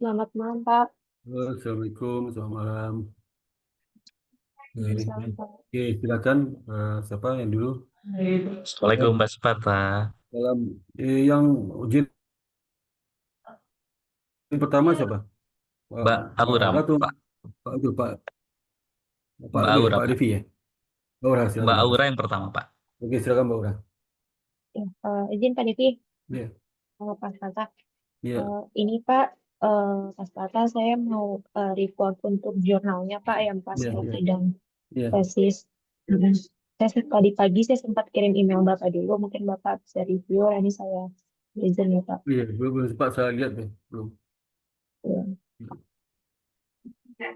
Selamat malam, Pak. Assalamualaikum, selamat malam. Salam, Pak. Oke, silakan. Siapa yang dulu? Assalamualaikum Eh, Mbak Sparta. Dalam yang ujian pertama siapa? Mbak Pak Aura, Aura atau Pak. Pak itu Pak Mbak ini Aura, Pak Pak. Devi ya? Mbak Aura, Mbak silakan Mbak Aura. Aura yang pertama, Pak. Oke, silakan Mbak Aura. Ya, izin Pak Devi, Iya, Pak Tata. iya, Ini Pak, Pak Tata, saya mau report untuk jurnalnya Pak yang pas iya, mau iya, sidang iya, tesis. Mm-mm. Tadi pagi saya sempat kirim email Bapak dulu, mungkin Bapak bisa review. Ini saya izin ya Pak. iya. Belum sempat saya lihat deh, belum. Ya. Ya.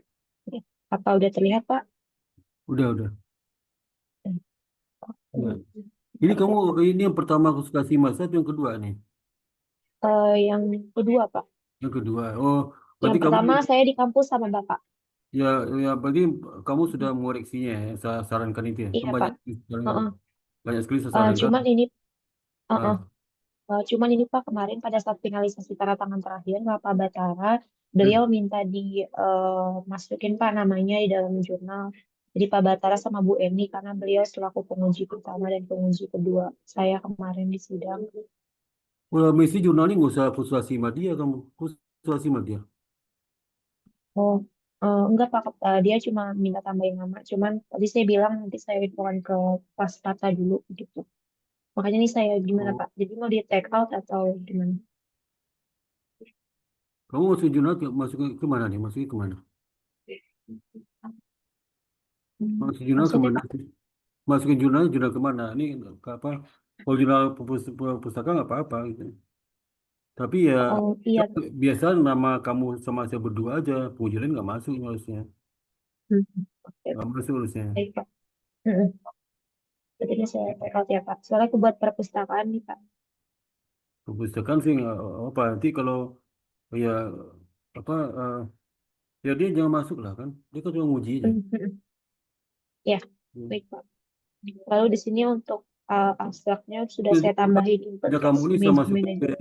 Apa udah terlihat Pak? Udah. Iya. Oke. Ini kamu ini yang pertama aku kasih Mas atau yang kedua nih? Yang kedua Pak. Yang kedua. Oh, Yang berarti kamu pertama saya di kampus sama Bapak. ya ya berarti kamu sudah mengoreksinya ya, saya sarankan itu ya. Kan Iya banyak Pak. Heeh. banyak sekali saya sarankan. Cuman ini uh Ah, cuman ini Pak kemarin pada saat finalisasi tanda tangan terakhir Pak Batara, beliau hmm. minta masukin Pak namanya di dalam jurnal. Jadi Pak Batara sama Bu Eni karena beliau selaku penguji pertama dan penguji kedua saya kemarin di sidang. Kalau misi jurnalnya nggak usah frustrasi sama dia kamu. Frustrasi sama dia. Oh, enggak Pak, dia cuma minta tambahin nama. Cuman tadi saya bilang nanti saya infokan ke Pas Tata dulu gitu. Makanya ini saya gimana Oh, Pak? Jadi mau di take out atau gimana? kamu masuk jurnal masuk ke mana nih? Masuknya ke mana? Masuk jurnal ke Maksudnya mana Pak? sih? Masukin jurnal ke mana? Ini ke apa? Kalau jurnal pustaka nggak apa-apa gitu. Tapi ya Oh iya. biasa nama kamu sama saya berdua aja. Pujilan nggak masuk harusnya. Hmm. Oke, Nggak masuk harusnya. baik Pak. Mm-mm. Berarti ini saya take out ya Pak. Soalnya aku buat perpustakaan nih Pak. Perpustakaan sih nggak apa. Nanti kalau ya apa ya dia jangan masuk lah kan. Dia kan cuma nguji aja. Mm-mm. Ya, Hmm. baik Pak. Lalu di sini untuk abstraknya sudah Jadi, saya tambahin ada kamu ini saya image masukin ke manager.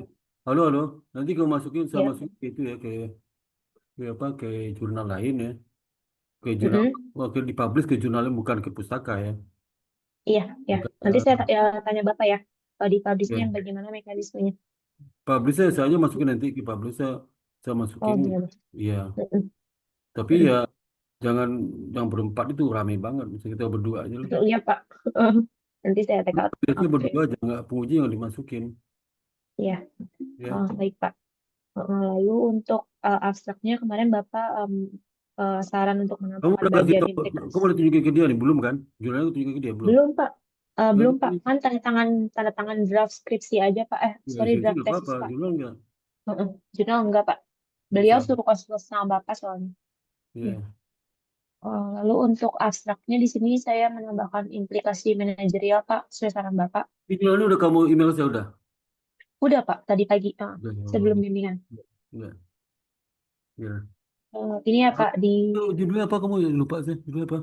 halo halo nanti kamu masukin saya Ya. masukin ke itu ya ke apa ke jurnal lain ya ke jurnal Mm-mm. dipublish ke jurnal yang bukan ke pustaka ya Iya, ya. bukan Nanti saya tanya Bapak ya. Di publishnya ya yang bagaimana mekanismenya. publish saya aja masukin nanti ke publish saya Oh, masukin iya. ya Mm-mm. tapi ya Mm-mm. jangan yang berempat itu rame banget bisa kita berdua aja lah Betul, iya Pak. Nanti saya take out. biasanya Oke. berdua aja nggak penguji yang dimasukin Iya. ya Oh, baik Pak. Lalu untuk abstraknya kemarin Bapak saran untuk kamu menambahkan udah kasih bagian tau kamu implikasi. udah tunjukin ke dia nih belum kan jurnalnya tunjukin ke dia belum Belum Pak. nah, Belum Pak. Kan tanda tangan draft skripsi aja Pak. ya Sorry skripsi draft nggak tesis apa-apa Pak. jurnal nggak Jurnal enggak Pak. Beliau bisa suruh konsul sama Bapak soalnya. Hmm. ya Lalu untuk abstraknya di sini saya menambahkan implikasi manajerial Pak, sesuai saran Bapak. ini udah kamu email saya udah. Udah Pak, tadi pagi Udah, sebelum bimbingan. enggak. Ya. Ini ya Pak, di Judulnya apa kamu lupa sih? Judulnya apa?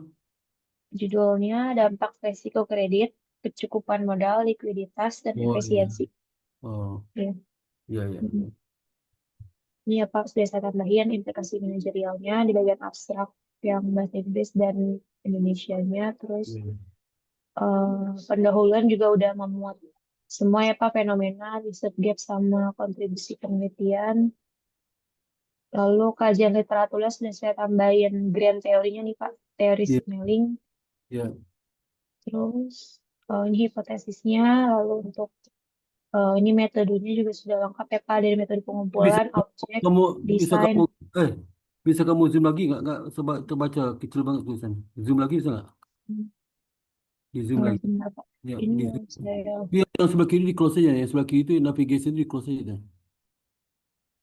judulnya dampak resiko kredit, kecukupan modal, likuiditas, dan Oh iya. efisiensi. Oh Ya. iya iya. Mm-mm. Ini ya Pak, sudah saya tambahin implikasi manajerialnya di bagian abstrak yang bahasa Inggris dan Indonesianya. Terus Iya. pendahuluan juga udah memuat semua ya Pak, fenomena, riset gap sama kontribusi penelitian. Lalu kajian literaturnya sudah saya tambahin grand teorinya nih Pak, teori Iya. Snelling. Iya. Terus ini hipotesisnya, lalu untuk ini metodenya juga sudah lengkap ya Pak, dari metode Bisa pengumpulan, objek, kamu bisa desain. kamu eh bisa kamu zoom lagi nggak terbaca kecil banget tulisan. Zoom lagi bisa nggak? Hmm, Di zoom lagi. Sebentar Pak, Ya ini di yang zoom. saya Iya, yang sebelah kiri di close aja. Yang sebelah kiri itu navigation itu di close aja.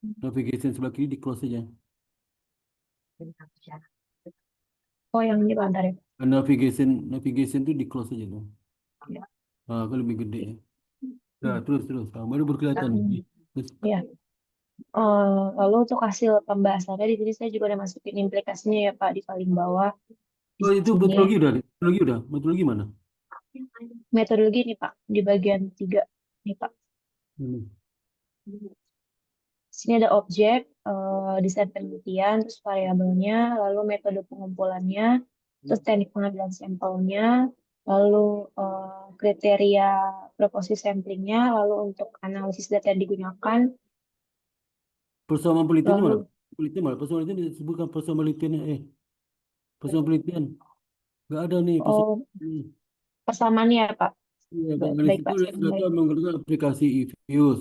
Navigation sebelah kiri di close aja. oh yang ini Pak, bentar ya. Navigation itu di close aja tuh. Ya. Ah, kan lebih gede ya. Nah, terus. Ah, baru berkelihatan. Hmm, Terus, ya. Lalu untuk hasil pembahasannya di sini saya juga udah masukin implikasinya ya Pak di paling bawah di oh, itu sini. metodologi udah. Metodologi mana? Metodologi nih Pak di bagian 3 nih Pak. Hmm. Di sini ada objek, desain penelitian, terus variabelnya, lalu metode pengumpulannya, terus teknik pengambilan sampelnya, lalu kriteria proposi samplingnya, lalu untuk analisis data yang digunakan, Persamaan penelitiannya mana? lalu Penelitian mana? Persamaan penelitian disebutkan persamaan penelitiannya. Persamaan penelitian. Nggak ada nih persamaan. oh, persamaannya ya Pak. Iya, Pak Baik, Ganesh baik itu Pak, saya ternyata tambahin. menggunakan aplikasi Evius.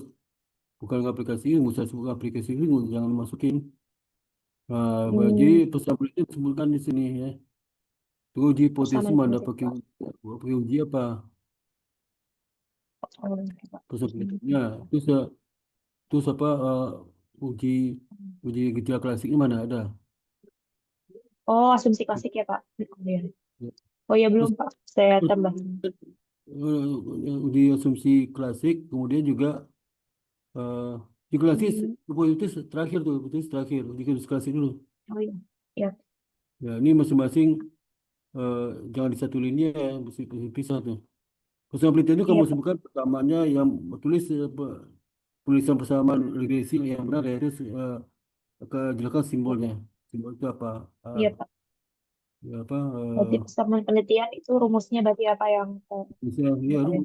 Bukan aplikasi ini, usah sebut aplikasi ini, jangan masukin. Jadi Hmm, persamaan penelitian disebutkan di sini ya. Itu uji hipotesis persamaan mana penelitian pakai Pak. pakai uji apa? Oh, oke, Pak. Persamaan Persamaan penelitiannya. penelitian. Terus apa uji uji gejala klasiknya mana ada? Oh, asumsi klasik ya Pak. Oh, ya. Ya. Oh ya belum Terus Pak, saya terus, tambahin. uji asumsi klasik, kemudian juga eh uji klasik Hmm, hipotesis terakhir tuh, hipotesis terakhir, uji klasik dulu. oh iya, ya, Ya, ini masing-masing eh, jangan di satu linia ya, mesti pisah tuh. Persamaan penelitian itu iya kamu Pak. sebutkan persamaannya yang tulis tulisan persamaan regresi yang benar ya, terus jelaskan simbolnya. Simbol itu apa? Eh, Iya Pak. ya apa? Berarti persamaan penelitian itu rumusnya berarti apa yang Bisa ya lu dikalian?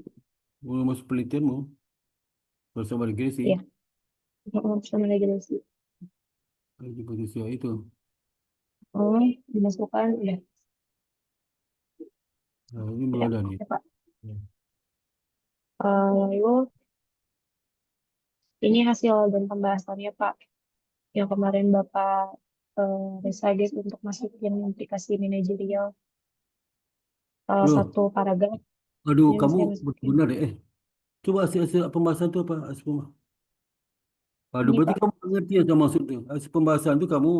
masuk penelitianmu bersama regresi, Iya, persamaan regulasi. hipotesis ya itu. Oh, dimasukkan udah. Nah, ini belum Ya, ada nih. oke Pak. Ya. Lalu ini hasil dan pembahasannya Pak. Yang kemarin Bapak resagis untuk masukin aplikasi manajerial Loh, satu paragraf. aduh, Ini kamu saya masukin. benar deh. Coba hasil pembahasan itu apa? Aduh, Ini berarti Pak. kamu nggak ngerti ya sama maksud itu. Hasil pembahasan itu kamu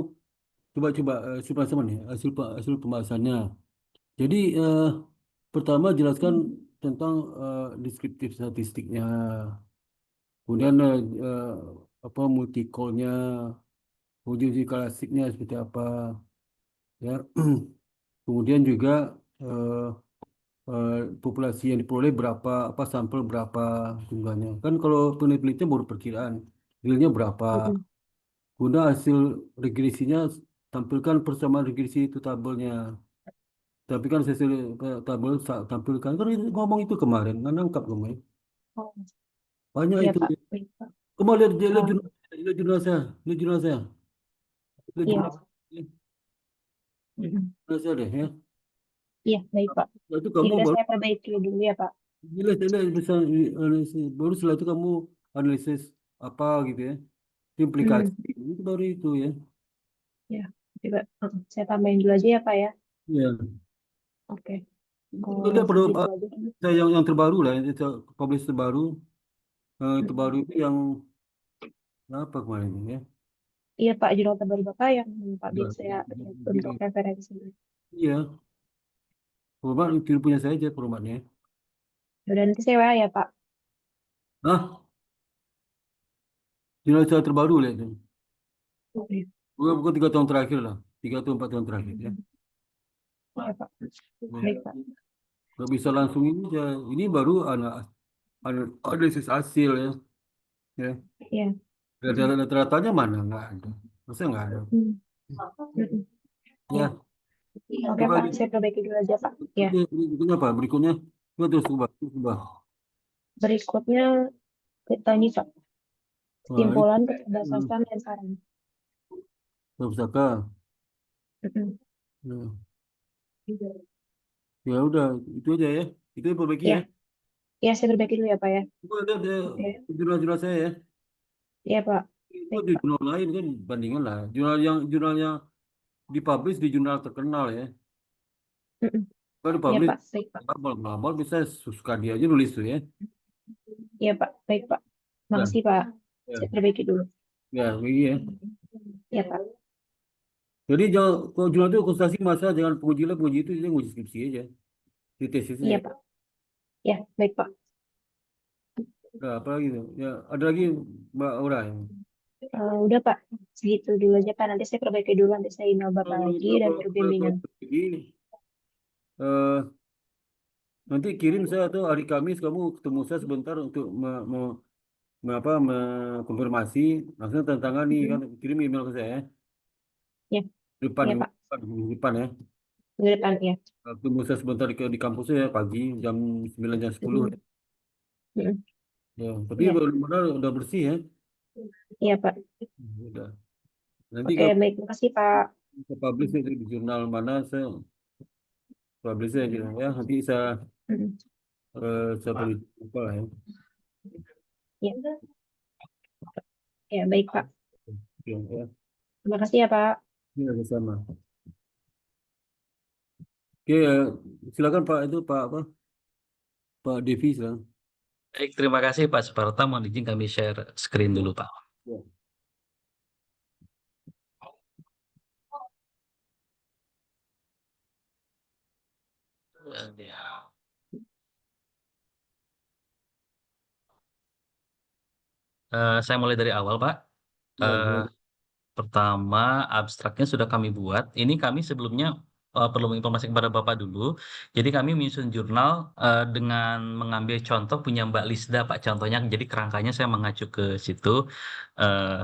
coba hasil pembahasan nih, hasil pembahasannya. Jadi pertama jelaskan Hmm, tentang deskriptif statistiknya, kemudian apa multi call-nya, uji klasiknya seperti apa, ya. Kemudian juga eh, eh, populasi yang diperoleh berapa, apa sampel berapa jumlahnya. Kan kalau penelitian baru perkiraan, realnya berapa. hmm, Guna hasil regresinya tampilkan persamaan regresi itu tabelnya. Tapi kan hasil tabel tampilkan kan itu, ngomong itu kemarin, nggak nangkap kamu ya. oh, Banyak iya itu. Pak. Baik, Pak. Kamu lihat Oh, jurnal, lihat jurnal saya, lihat jurnal saya, lihat iya. Hmm, jurnal saya deh ya. iya, baik Pak. Setelah itu Ini kamu udah baru saya perbaiki dulu ya Pak. lihat bisa analisis. Baru setelah itu kamu analisis apa gitu ya. Hmm, Implikasi itu baru itu ya. ya. Coba saya tambahin dulu aja ya Pak ya. Ya. Oke. Itu dia perlu Segitu aja. yang terbaru lah, yang publish terbaru. Terbaru Hmm. itu yang apa kemarin ini ya? Iya Pak, jurnal terbaru Bapak yang Pak Ya, Bin saya untuk referensi. iya, format itu punya saya aja formatnya. Udah nanti saya WA ya Pak. Ah, jurnal saya terbaru lah itu. Oke. Bukan 3 tahun terakhir lah, 3 atau 4 tahun terakhir ya. Ya Pak. Ya. Baik Pak. Nggak bisa langsung ini ya. Ini baru analisis hasil ya. Ya. Iya. Rata-ratanya mana nggak ada. Masa nggak ada? Hmm. Hmm. Ya. Ya, Oke apa Pak, lagi? saya perbaiki dulu aja Pak. Ya. Berikutnya apa? Berikutnya, kita terus ubah. Berikutnya kita ini Pak, Wah, ini kesimpulan, hmm, keterbatasan, dan saran. Pusaka. Mm-mm. Ya, ya udah, itu aja ya. Itu yang perbaiki Ya, ya. ya saya perbaiki dulu ya Pak ya. Coba lihat ya, Oke. jurnal-jurnal saya ya. Ya Pak. Itu Baik di Pak. jurnal lain kan bandingan lah. Jurnal yang dipublish di jurnal terkenal ya. Mm-mm. Kalau Ya dipublish Pak. Baik Pak. abal bisa suka dia aja nulis tuh ya. Ya Pak. Baik Pak. Ya, Makasih Pak. Saya ya, perbaiki dulu. ya, iya. Ya Pak. Jadi jangan kalau jurnal itu konsultasi masa jangan penguji lah, penguji itu dia nguji skripsi aja, di tesisnya. Iya Pak. Ya, baik Pak. Nah, apa lagi tuh? Ya, ada lagi Mbak Aura yang Udah Pak. Segitu dulu aja Pak. Nanti saya perbaiki dulu. Nanti saya email Bapak lagi dan baru bimbingan. pergi, nanti kirim saya atau hari Kamis kamu ketemu saya sebentar untuk mengkonfirmasi, langsung tanda tangan nih kan, kirim email ke saya. Ya, Depan, ya di Pak. depan ya. Minggu depan ya. Tunggu saya sebentar di kampus ya pagi jam 9 jam 10 ya. Mm-mm. Mm-mm. Ya, tapi Ya, benar udah bersih ya. iya Pak. Udah. Nanti Oke, kalau baik. Makasih Pak. ke publish itu di jurnal mana saya publish aja ya. Nanti Mm-mm. saya beri apa lah ya. Ya, ya baik Pak. Ya, ya. Terima kasih ya Pak. Ini sama. Oke, silakan Pak itu Pak apa? Pak Devi silakan. Baik, terima kasih Pak Suparta. Mohon izin kami share screen dulu Pak. Ya. Ya. Saya mulai dari awal Pak. Ya, Eh, silakan. Pertama, abstraknya sudah kami buat. Ini kami sebelumnya perlu menginformasikan kepada Bapak dulu. Jadi kami menyusun jurnal dengan mengambil contoh punya Mbak Lisda, Pak. Contohnya, jadi kerangkanya saya mengacu ke situ.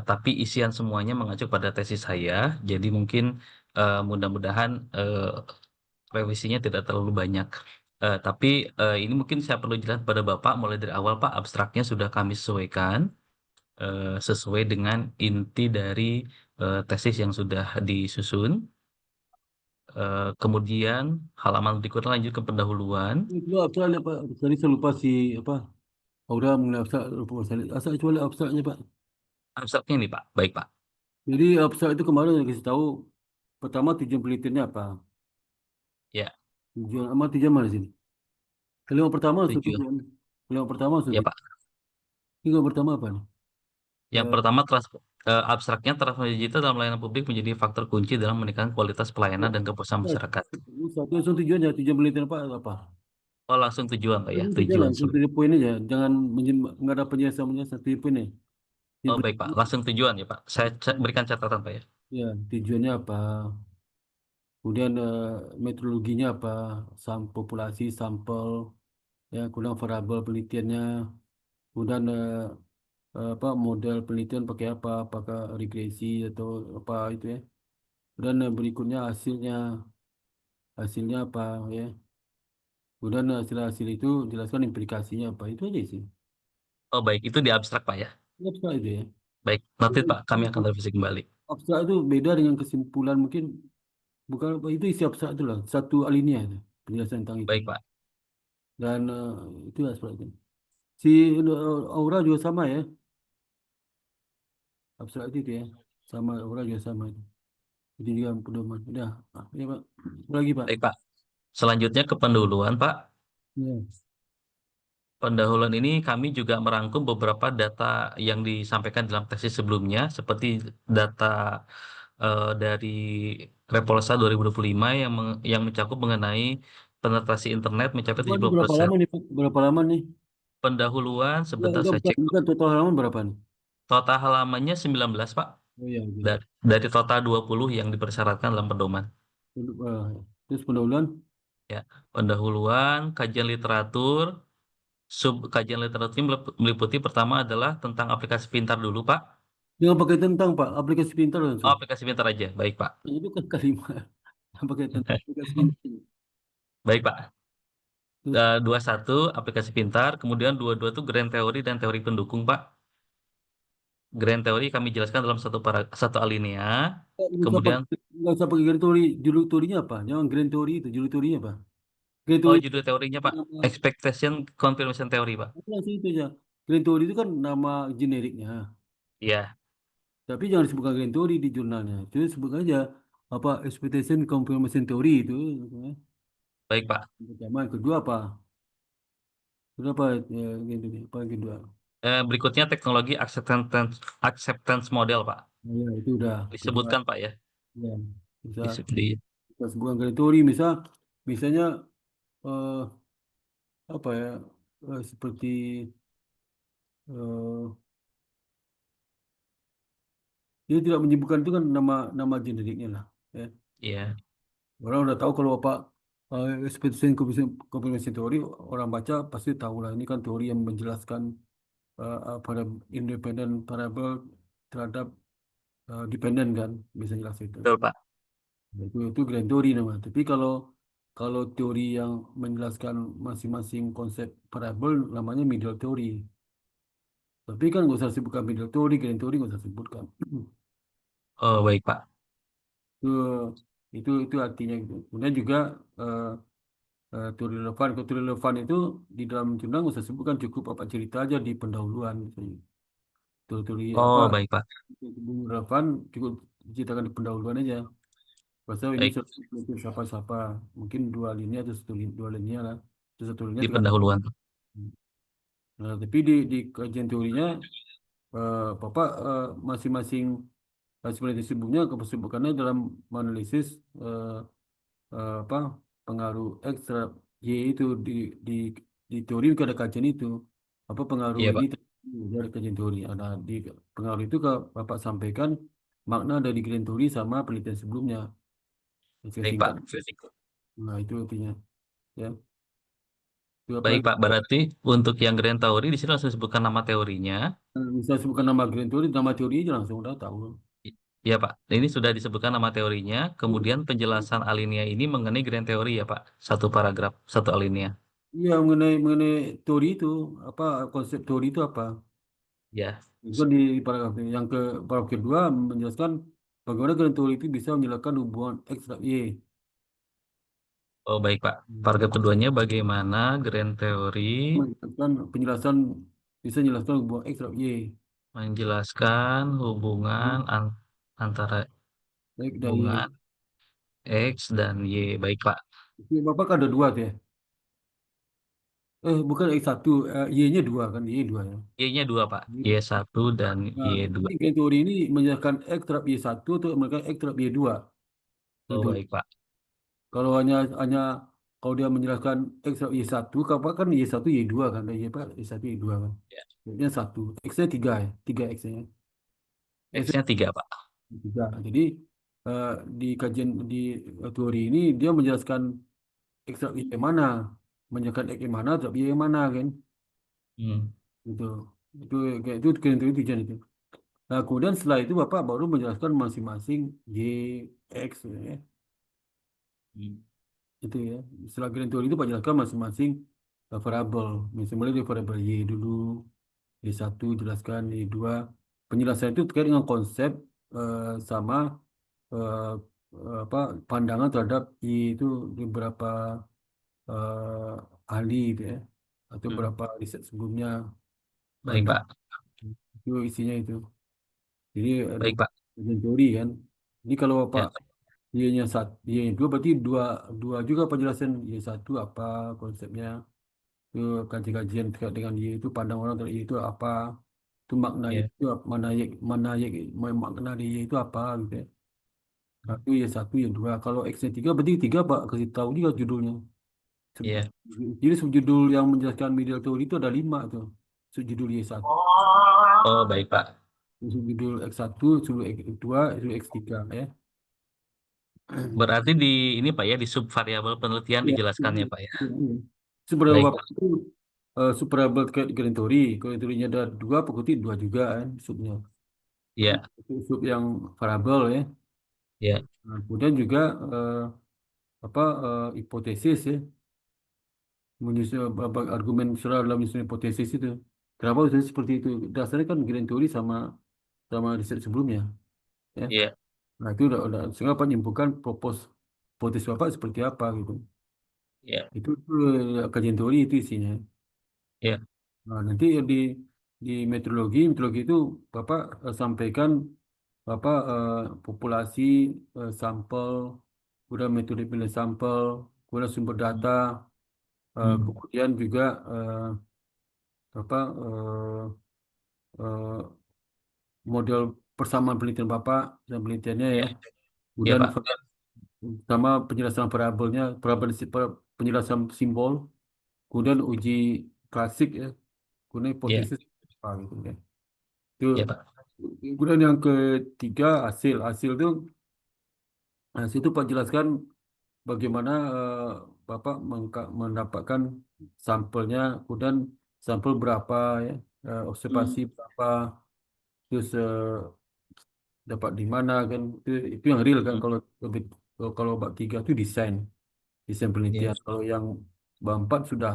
Tapi isian semuanya mengacu pada tesis saya. Jadi mungkin mudah-mudahan revisinya tidak terlalu banyak. Tapi ini mungkin saya perlu jelaskan pada Bapak mulai dari awal, Pak. Abstraknya sudah kami sesuaikan sesuai dengan inti dari tesis yang sudah disusun. Kemudian halaman berikutnya lanjut ke pendahuluan. Itu abstrak ya Pak. Tadi saya lupa si apa? Aura mengenai abstrak lupa saya. Asal coba lihat abstraknya Pak. Abstraknya nih Pak, baik Pak. Jadi abstrak itu kemarin saya kasih tahu pertama tujuan penelitiannya apa? Ya, Tujuan mana sini? Kalimat pertama langsung tujuh. tujuan. Kalimat pertama langsung Ya tujuan. Pak. Ini kalimat pertama apa nih? Yang Ya, pertama abstraknya transformasi digital dalam layanan publik menjadi faktor kunci dalam meningkatkan kualitas pelayanan dan kepuasan ya, masyarakat. satu langsung tujuannya, tujuan penelitian apa? Apa? Oh langsung tujuan Pak ya, Langsung tujuan tujuan. langsung Sorry. tujuan poin aja. Jangan nggak ada penjelasan satu poin ya. Ini Oh baik Pak, langsung tujuan ya Pak. Saya berikan catatan Pak ya. ya, tujuannya apa? Kemudian metodologinya apa? Populasi, sampel, ya, kemudian variabel penelitiannya, kemudian apa model penelitian pakai apa? Apakah regresi atau apa itu ya? Kemudian berikutnya hasilnya apa ya? Kemudian hasil-hasil itu jelaskan implikasinya apa. Itu aja sih. Oh baik, itu di abstrak Pak ya. Abstrak itu ya. Baik, nanti Pak, kami akan revisi kembali. Abstrak itu beda dengan kesimpulan mungkin bukan apa itu isi abstrak itu lah. Satu alinea itu. Penjelasan tentang itu. Baik Pak. Dan itu abstrak itu. Si aura juga sama ya. Abstrak itu ya. Sama aura juga sama itu. Itu juga pedoman. Udah. Ya Pak. Apa lagi Pak? Baik Pak. Selanjutnya ke pendahuluan Pak. Ya. Pendahuluan ini kami juga merangkum beberapa data yang disampaikan dalam tesis sebelumnya, seperti data dari Repolsa 2025 yang mencakup mengenai penetrasi internet mencapai Ini berapa 70%. lama nih Pak? Berapa lama nih? Pendahuluan Ya, sebentar enggak, saya bukan, cek. bukan total halaman berapa nih? Total halamannya 19, Pak. Oh iya, gitu. Dari total 20 yang dipersyaratkan dalam pedoman. Terus pendahuluan. Ya, pendahuluan, kajian literatur, sub kajian literatur ini meliputi pertama adalah tentang aplikasi pintar dulu, Pak. Jangan pakai tentang Pak. Aplikasi pintar Oh, langsung. aplikasi pintar aja. Baik, Pak. Itu kan kalimat. Jangan pakai tentang aplikasi pintar. Baik, Pak. Terus 21 aplikasi pintar, kemudian 22 itu grand teori dan teori pendukung, Pak. Grand teori kami jelaskan dalam satu alinea. Kemudian, nggak usah pakai grand theory. Judul teorinya apa? Jangan grand theory itu. Judul teorinya apa? Grand oh theory judul teorinya, Pak, nama expectation confirmation theory, Pak. apa sih itu aja. Grand theory itu kan nama generiknya. Iya, Tapi jangan disebutkan grand theory di jurnalnya. Jadi sebut aja apa expectation confirmation theory itu. Ya. baik, Pak. Yang pertama, yang kedua apa? Kedua apa? Ya, gitu, apa yang kedua? Berikutnya teknologi acceptance model, Pak. Nah, ya, itu udah kedua. Disebutkan, Pak ya. Ya, bisa Di, kita sebutkan grand theory misalnya eh, apa ya seperti eh, dia tidak menyebutkan itu kan nama nama generiknya lah ya. iya, Orang udah tahu kalau apa expectation confirmation theory orang baca pasti tahu lah ini kan teori yang menjelaskan independent variable terhadap dependent kan, bisa jelas itu. Betul, Pak. Itu grand teori namanya. Tapi kalau teori yang menjelaskan masing-masing konsep variabel namanya middle teori. Tapi kan nggak usah sebutkan middle teori, grand teori nggak usah sebutkan. Oh, baik, Pak. Itu artinya gitu. Kemudian juga eh, teori relevan. Kalau teori relevan itu di dalam jurnal nggak usah sebutkan, cukup apa cerita aja di pendahuluan. Misalnya. Teori apa Oh, baik, Pak. relevan cukup diceritakan di pendahuluan aja. Pasal ini Baik, siapa-siapa, mungkin dua linia atau dua linia lah. Itu satu linia di tergantung. pendahuluan. Nah, tapi di kajian teorinya, Bapak masing-masing penelitian sebelumnya kesibukannya dalam menganalisis eh, apa pengaruh X terhadap Y itu di di teori juga ada kajian itu. Apa pengaruh Iya, ini Pak. dari kajian teori. Nah, di pengaruh itu Bapak sampaikan makna dari grand teori sama penelitian sebelumnya. Saya Baik, singkat. Pak. Nah, itu artinya. Ya, itu apa Baik, lagi? Pak. Berarti untuk yang grand teori di sini langsung disebutkan nama teorinya. Bisa sebutkan nama grand teori, nama teori aja langsung udah tahu. Iya, Pak. Ini sudah disebutkan nama teorinya. Kemudian penjelasan alinea ini mengenai grand teori ya, Pak. Satu paragraf, satu alinea. Iya, mengenai teori itu apa, konsep teori itu apa? Ya. Itu kan di paragraf ini. Yang ke paragraf kedua menjelaskan bagaimana grand teori itu bisa menjelaskan hubungan X dan Y. Oh, baik, Pak. Hmm. Paragraf keduanya bagaimana grand teori Menjelaskan penjelasan bisa menjelaskan hubungan X dan Y. menjelaskan hubungan Hmm. antara X dan Y. hubungan X dan Y. Baik, Pak. Itu Bapak kan ada dua tuh ya. Bukan X1, Y-nya dua kan, Y dua ya. Y-nya dua, Pak. Y1 dan Nah, Y2. ini grand teori ini menjelaskan X terhadap Y1 atau menjelaskan X terhadap Y2. Oh, baik, Pak. Kalau hanya kalau dia menjelaskan X Y1, apa kan Y1 Y2 kan, Y apa Y1 Y2 kan. Ya. Y-nya satu, X-nya tiga ya, tiga X-nya. X-nya X-nya 3, Pak. tiga. Jadi eh, di kajian di teori ini dia menjelaskan X Y yang mana, menjelaskan X yang mana, terhadap Y yang mana kan, Hmm. gitu. Itu kayak itu kajian teori tujuan itu. Nah, kemudian setelah itu Bapak baru menjelaskan masing-masing Y, X ya. Hmm. Itu ya. Setelah grand teori itu Pak jelaskan masing-masing variabel. Misalnya di variabel Y dulu, Y1 jelaskan, Y2. Penjelasan itu terkait dengan konsep sama eh, apa pandangan terhadap Y itu di beberapa ahli gitu ya. Atau Hmm. beberapa riset sebelumnya. Baik, Pandangan Pak. itu isinya itu. Jadi ada Baik, Pak. grand teori kan. Jadi kalau Bapak Ya, Y-nya satu, Y-nya dua berarti dua, dua juga penjelasan Y1 apa konsepnya. Itu kajian-kajian terkait dengan Y itu pandang orang terhadap Y itu apa, itu makna Y ya, itu apa, mana Y makna dari Y itu apa gitu ya. Satu Y1 Y2, kalau X-nya tiga berarti tiga Pak kasih tahu juga judulnya. Sub- ya. Jadi subjudul yang menjelaskan medial theory itu ada lima tuh, subjudul Y1, Oh, baik, Pak. subjudul X1, subjudul X2, subjudul X3 ya. Berarti di ini, Pak, ya, di subvariabel penelitian Ya, dijelaskannya, Pak, ya. sebenarnya Baik, Bapak Pak. itu superable grand theory, kalau teorinya ada dua, pokoknya dua juga kan subnya. Ya, Itu sub yang variabel ya. ya, Nah, kemudian juga apa hipotesis ya, menyusun argumen secara dalam menyusun hipotesis itu. Kenapa bisa seperti itu? Dasarnya kan grand theory sama sama riset sebelumnya, ya. ya, Nah itu udah sehingga apa menyimpulkan propose hipotesis bapak seperti apa gitu. ya, Itu kajian teori itu isinya. ya, Nah nanti di metodologi itu bapak sampaikan apa populasi, sampel, kemudian metode pilih sampel, kemudian sumber data. hmm, Kemudian juga apa eh, model persamaan penelitian Bapak dan penelitiannya ya. ya, ya, Kemudian Pak. sama penjelasan variabelnya, penjelasan simbol, kemudian uji klasik ya, kemudian Ya, hipotesis apa gitu ya. Itu ya, Pak. kemudian yang ketiga hasil itu itu Pak jelaskan bagaimana Bapak mendapatkan sampelnya, kemudian sampel berapa ya. observasi berapa, terus dapat di mana kan, itu yang real kan. Kalau lebih kalau bab 3 itu desain Iya, penelitian. Kalau yang bab 4 sudah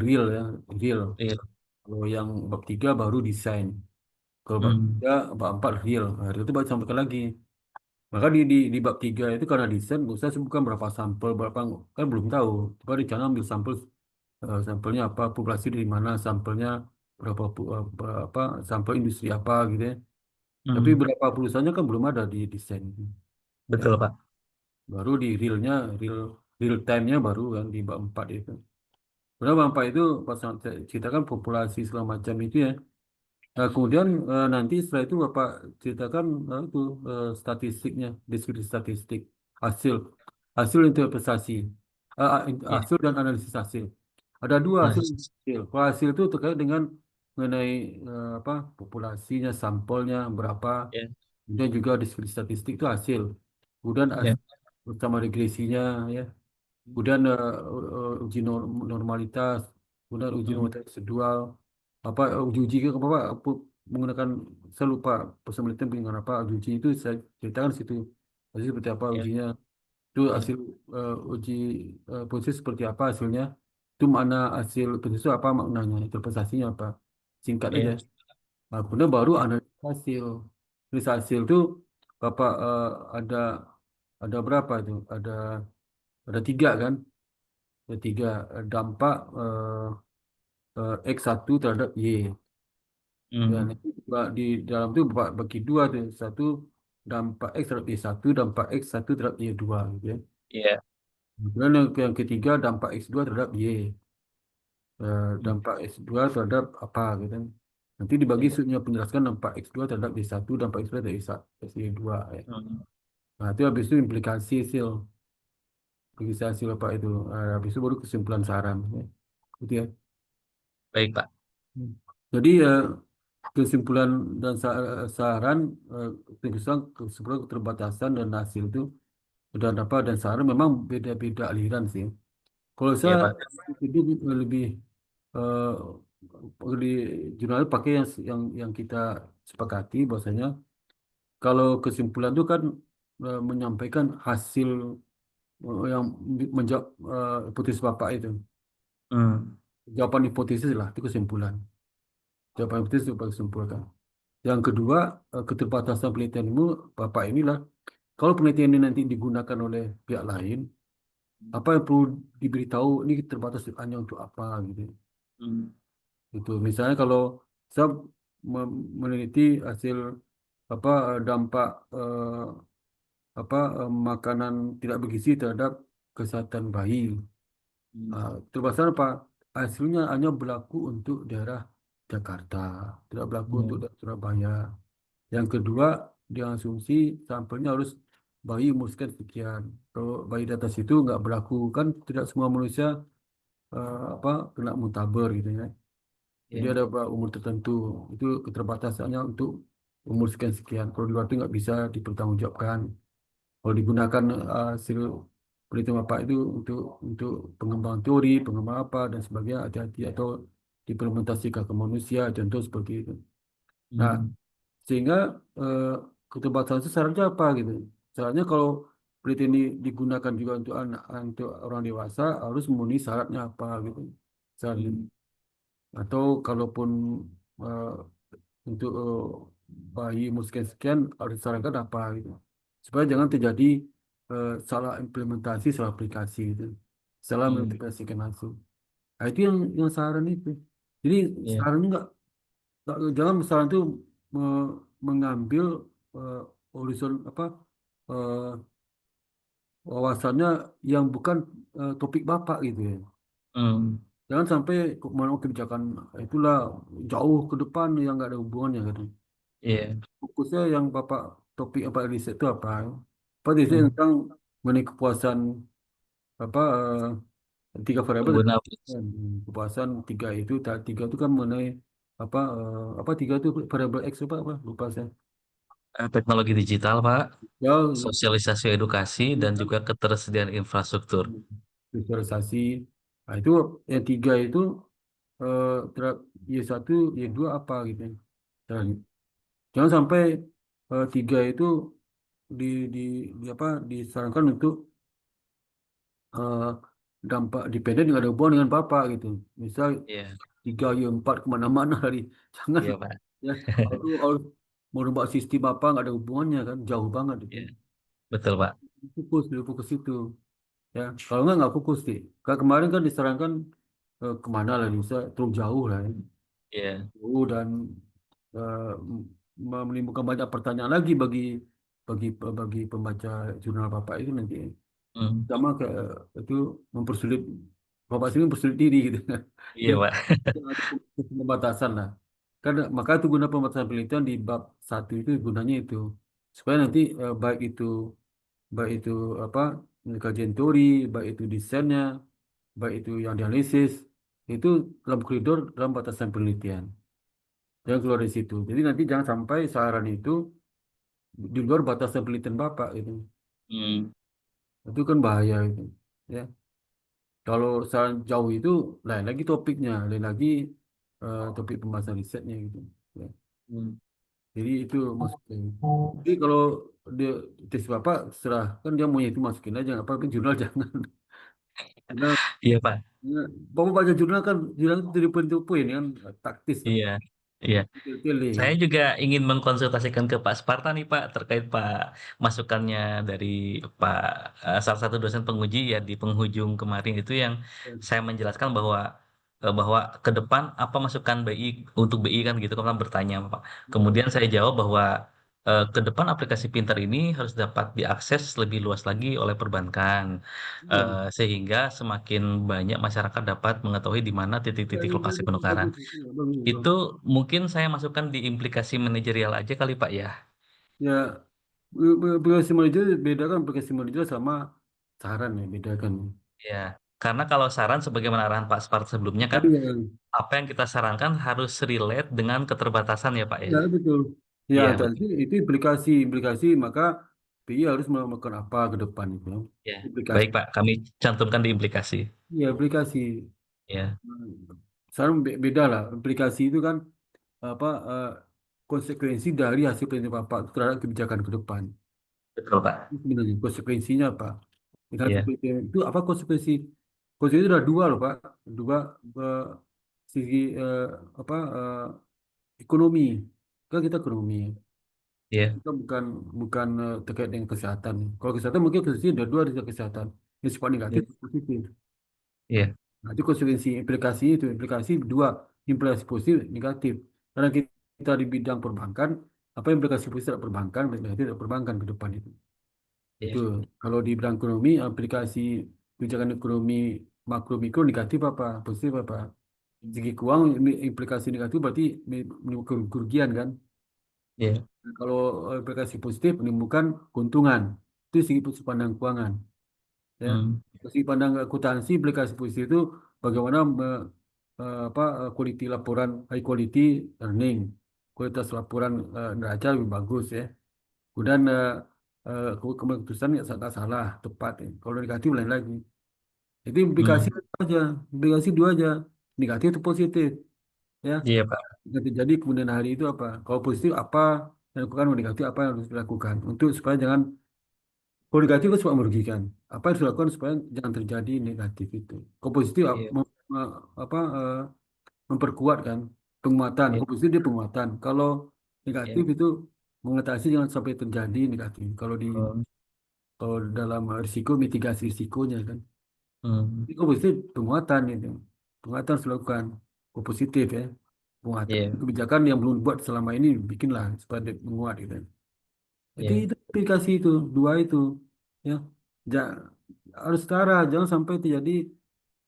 real ya, real. iya. Kalau yang bab 3 baru desain. Kalau bab Hmm, 3, bab 4 real. Nah, itu baru sampaikan lagi. Maka di bab 3 itu karena desain, saya sebutkan berapa sampel, berapa, kan belum tahu. Coba rencana ambil sampel, sampelnya apa, populasi dari mana, sampelnya berapa, apa, sampel industri apa gitu ya. Tapi hmm. berapa perusahaannya kan belum ada di desain. Ya, Betul, Pak. baru di realnya, real time-nya baru kan di bab 4 itu. Karena bab 4 itu pas saya ceritakan populasi segala macam itu ya. Nah, kemudian nanti setelah itu Bapak ceritakan itu statistiknya, deskripsi statistik, hasil, hasil interpretasi, Iya. hasil dan analisis hasil. Ada dua Nah, hasil. Kalau hasil itu terkait dengan mengenai apa, populasinya, sampelnya berapa, iya, kemudian juga deskripsi statistik itu hasil. Kemudian iya, utama regresinya ya. Kemudian uji normalitas, kemudian uji hmm, normalitas residual, apa uji ke apa, menggunakan, saya lupa penelitian dengan apa uji itu, saya ceritakan situ hasil seperti apa iya, ujinya, itu iya, hasil uji proses seperti apa hasilnya, itu mana hasil proses itu apa maknanya, interpretasinya apa, singkat aja. iya, Nah, kemudian baru iya, analisis hasil. Analisis hasil itu Bapak ada ada berapa itu? Ada tiga kan? Ketiga, dampak X1 terhadap Y. Dan hmm, itu di dalam itu bagi dua tuh. Satu, dampak X terhadap Y1, dampak X1 terhadap Y2 gitu ya. iya, Kemudian yang ketiga, dampak X2 terhadap Y. hmm, Dampak X2 terhadap apa gitu kan. Nanti dibagi iya, penjelaskan dampak X2 terhadap Y1, dampak X2 terhadap Y2 ya. hmm. Nah, itu habis itu implikasi hasil. Implikasi hasil apa itu. Habis itu baru kesimpulan saran ya. Gitu ya. Baik, Pak. Hmm. Jadi kesimpulan dan saran, kesimpulan keterbatasan dan hasil itu, dan apa dan saran memang beda-beda aliran sih. Kalau Iya, saya Pak. itu lebih eh, di jurnal pakai yang kita sepakati bahwasanya kalau kesimpulan itu kan menyampaikan hasil yang menjawab hipotesis Bapak itu. Hmm, Jawaban hipotesis lah itu kesimpulan. Jawaban hipotesis itu kesimpulan. Yang kedua, keterbatasan penelitianmu, Bapak inilah, kalau penelitian ini nanti digunakan oleh pihak lain, apa yang perlu diberitahu, ini terbatas hanya untuk apa gitu. hmm, Itu misalnya kalau saya meneliti hasil apa dampak apa makanan tidak bergizi terhadap kesehatan bayi. hmm, Terbatas apa? Hasilnya hanya berlaku untuk daerah Jakarta, tidak berlaku untuk hmm, daerah Surabaya. Yang kedua, diasumsi sampelnya harus bayi umur sekian sekian. Kalau bayi di atas itu nggak berlaku, kan tidak semua manusia apa kena mutaber gitu ya. Jadi iya, ada umur tertentu, itu keterbatasannya untuk umur sekian sekian. Kalau di luar itu nggak bisa dipertanggungjawabkan. Kalau digunakan hasil penelitian apa itu untuk pengembangan teori, pengembangan apa dan sebagainya, hati-hati atau diimplementasikan ke manusia, contoh seperti itu. Nah, hmm, sehingga eh, keterbatasan itu syaratnya apa gitu. Syaratnya kalau penelitian ini digunakan juga untuk anak, untuk orang dewasa harus memenuhi syaratnya apa gitu. Syaratnya. hmm, Atau kalaupun eh, untuk bayi umur sekian-sekian harus disarankan apa gitu. Supaya jangan terjadi salah implementasi, salah aplikasi gitu. Salah hmm, mengaplikasikan hasil. Nah, itu yang saran itu. Jadi iya, sarannya jangan misalnya itu mengambil eh, horizon apa eh, wawasannya yang bukan topik Bapak gitu ya. hmm, Jangan sampai mau kebijakan itulah jauh ke depan yang nggak ada hubungannya gitu. iya, Fokusnya yang Bapak topik apa riset itu apa? Apa riset hmm. tentang mengenai kepuasan apa tiga variabel tadi. Pengguna Kepuasan tiga itu tiga itu kan mengenai apa tiga itu variabel X apa lupa saya. teknologi digital, Pak, Ya, sosialisasi edukasi, dan juga ketersediaan infrastruktur. visualisasi. Nah, itu yang tiga itu Y1, Y2 apa gitu ya. Dan jangan sampai tiga itu di, di, apa disarankan untuk eh, dampak dependen yang ada hubungan dengan bapak gitu. Misal Iya, 3 Y4 kemana-mana hari, jangan iya Pak. ya. Kalau mau rubah sistem apa nggak ada hubungannya kan, jauh banget itu. Iya, betul Pak. Fokus dulu fokus itu ya. Kalau nggak fokus sih. Kayak kemarin kan disarankan kemana lah bisa terlalu jauh lah ya. Iya. Dan eh, menimbulkan banyak pertanyaan lagi bagi bagi pembaca jurnal bapak itu nanti. Hmm. Sama kayak itu mempersulit bapak sendiri mempersulit diri gitu. Iya Jadi Pak. ada pembatasan lah. Karena maka itu guna pembatasan penelitian di bab 1 itu gunanya itu supaya nanti baik itu apa kajian teori, baik itu desainnya, baik itu yang dianalisis itu dalam koridor dalam batasan penelitian. Jangan keluar dari situ. Jadi nanti jangan sampai saran itu di luar batasan penelitian bapak itu. Hmm. Itu kan bahaya itu. Ya. Kalau saran jauh itu lain lagi topiknya, lain lagi topik pembahasan risetnya gitu. Ya. Hmm. Jadi itu masukin. Jadi kalau dia tes bapak serah kan dia maunya itu masukin aja, apa tapi jurnal jangan. Jurnal, Iya Pak. ya, bapak baca jurnal itu dari poin-poin kan taktis kan, Iya. Iya. detail kan. Saya juga ingin mengkonsultasikan ke Pak Sparta nih Pak terkait Pak masukannya dari Pak salah satu dosen penguji ya di penghujung kemarin itu yang saya menjelaskan bahwa ke depan apa masukan BI untuk BI kan gitu kan bertanya Pak. Kemudian saya jawab bahwa ke depan aplikasi pintar ini harus dapat diakses lebih luas lagi oleh perbankan Iya, sehingga semakin banyak masyarakat dapat mengetahui di mana ya, titik-titik lokasi itu penukaran. bagus, itu bagus, Itu bagus. mungkin saya masukkan di implikasi manajerial aja kali Pak ya. Ya, aplikasi manajer bedakan aplikasi manajer sama saran ya bedakan. Ya, karena kalau saran sebagaimana arahan Pak Spart sebelumnya kan Iya, apa yang kita sarankan harus relate dengan keterbatasan ya Pak ya. ya betul. Ya, Iya jadi betul. itu implikasi maka PI harus melakukan apa ke depan itu. Ya, Implikasi. baik Pak, kami cantumkan di implikasi. Ya, aplikasi. Ya, Sekarang beda lah. Implikasi itu kan apa konsekuensi dari hasil penelitian Bapak terhadap kebijakan ke depan. betul Pak. Itu sebenarnya konsekuensinya apa? Dengan hasil Iya, penelitian itu apa konsekuensi? Konsekuensi itu ada dua loh Pak. Dua segi apa ekonomi. Kan kita ekonomi. iya, Kita bukan bukan terkait dengan kesehatan. Kalau kesehatan mungkin konsekuensi ada dua dari kesehatan. Yang sifat negatif, iya, positif. iya, Nah, itu konsekuensi implikasi dua, implikasi positif, negatif. Karena kita di bidang perbankan, apa implikasi positif terhadap perbankan, implikasi negatif terhadap perbankan ke depan itu. iya, Itu kalau di bidang ekonomi, aplikasi kebijakan ekonomi makro mikro negatif apa, positif apa. Segi keuangan implikasi negatif berarti menimbulkan kerugian kan. iya. Nah, kalau implikasi positif menimbulkan keuntungan. Itu segi sudut pandang keuangan. Ya. Hmm, Segi pandang akuntansi, implikasi positif itu bagaimana quality laporan, high quality earning, kualitas laporan neraca lebih bagus ya. Kemudian keputusan nggak salah, tepat ya. Kalau negatif lain lagi. Itu implikasi hmm. aja, implikasi dua aja, negatif atau positif ya. Iya Pak. Yang terjadi kemudian hari itu apa? Kalau positif apa yang dilakukan, kalau negatif apa yang harus dilakukan untuk supaya jangan kalau negatif itu supaya merugikan. Apa yang harus dilakukan supaya jangan terjadi negatif itu. Kalau positif Iya, apa memperkuat kan penguatan. iya, Kalau positif dia penguatan. Kalau negatif iya. itu mengatasi jangan sampai terjadi negatif. Hmm, Kalau dalam risiko mitigasi risikonya kan. hmm. Itu positif penguatan itu. Penguatan harus dilakukan. Kalau positif ya penguatan. Iya, Kebijakan yang belum dibuat selama ini bikinlah supaya dia menguat gitu. iya, Itu aplikasi itu dua itu ya. Ja- Harus setara jangan sampai terjadi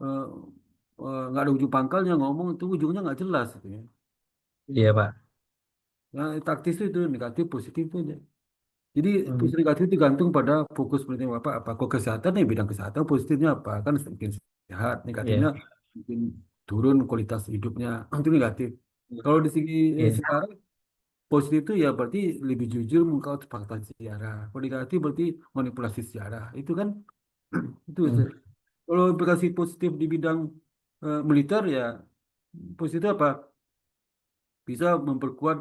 eh, nggak ada ujung pangkalnya ngomong itu ujungnya nggak jelas gitu ya. iya Pak. Nah, taktis itu negatif positif itu aja. Jadi Hmm, positif negatif itu gantung pada fokus penelitian Bapak apa. Kalau kesehatan ya bidang kesehatan positifnya apa kan semakin sehat, negatifnya iya, mungkin turun kualitas hidupnya itu negatif. Kalau di segi iya, sejarah positif itu ya berarti lebih jujur mengkau fakta sejarah. Kalau negatif berarti manipulasi sejarah. Itu kan itu. hmm, Kalau implikasi positif di bidang militer ya Posisi itu apa? Bisa memperkuat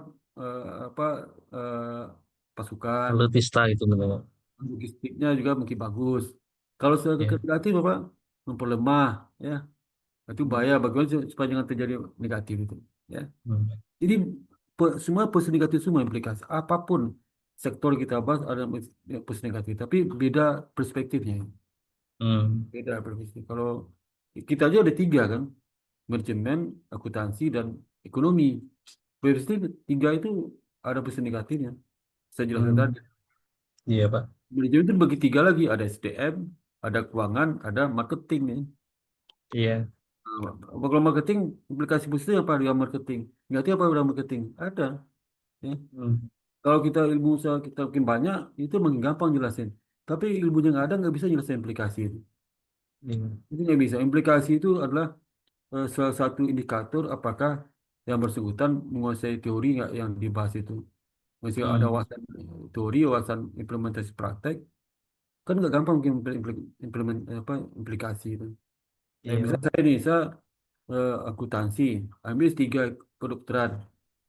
apa eh, pasukan, Alutista itu loh. logistiknya juga mungkin bagus. Kalau secara Ya. negatif apa? Memperlemah, ya. Itu Hmm. bahaya bagaimana supaya jangan terjadi negatif itu, ya. Hmm. Jadi semua positif negatif semua implikasi. Apapun sektor kita bahas ada positif negatif, tapi beda perspektifnya. Hmm. Beda perspektif. Kalau kita aja ada tiga kan, manajemen, akuntansi, dan ekonomi. Perspektif tiga itu ada positif negatifnya. Saya jelaskan Hmm. tadi. Iya, Pak. Manajemen itu bagi tiga lagi, ada SDM, ada keuangan, ada marketing. Ya. Iya. Kalau marketing, implikasi positif apa dengan marketing? Negatif apa dengan marketing? Ada. Ya. Hmm. Kalau kita ilmu usaha kita makin banyak, itu makin gampang jelasin. Tapi ilmu yang ada nggak bisa jelasin implikasi itu. Iya. Itu nggak bisa. Implikasi itu adalah salah satu indikator apakah yang bersangkutan menguasai teori nggak yang dibahas itu. Masih ada Hmm. wawasan teori, wawasan implementasi praktek, kan nggak gampang mungkin implement apa implikasi itu. Iya, Misal Pak. saya nih, saya akuntansi, ambil tiga kedokteran.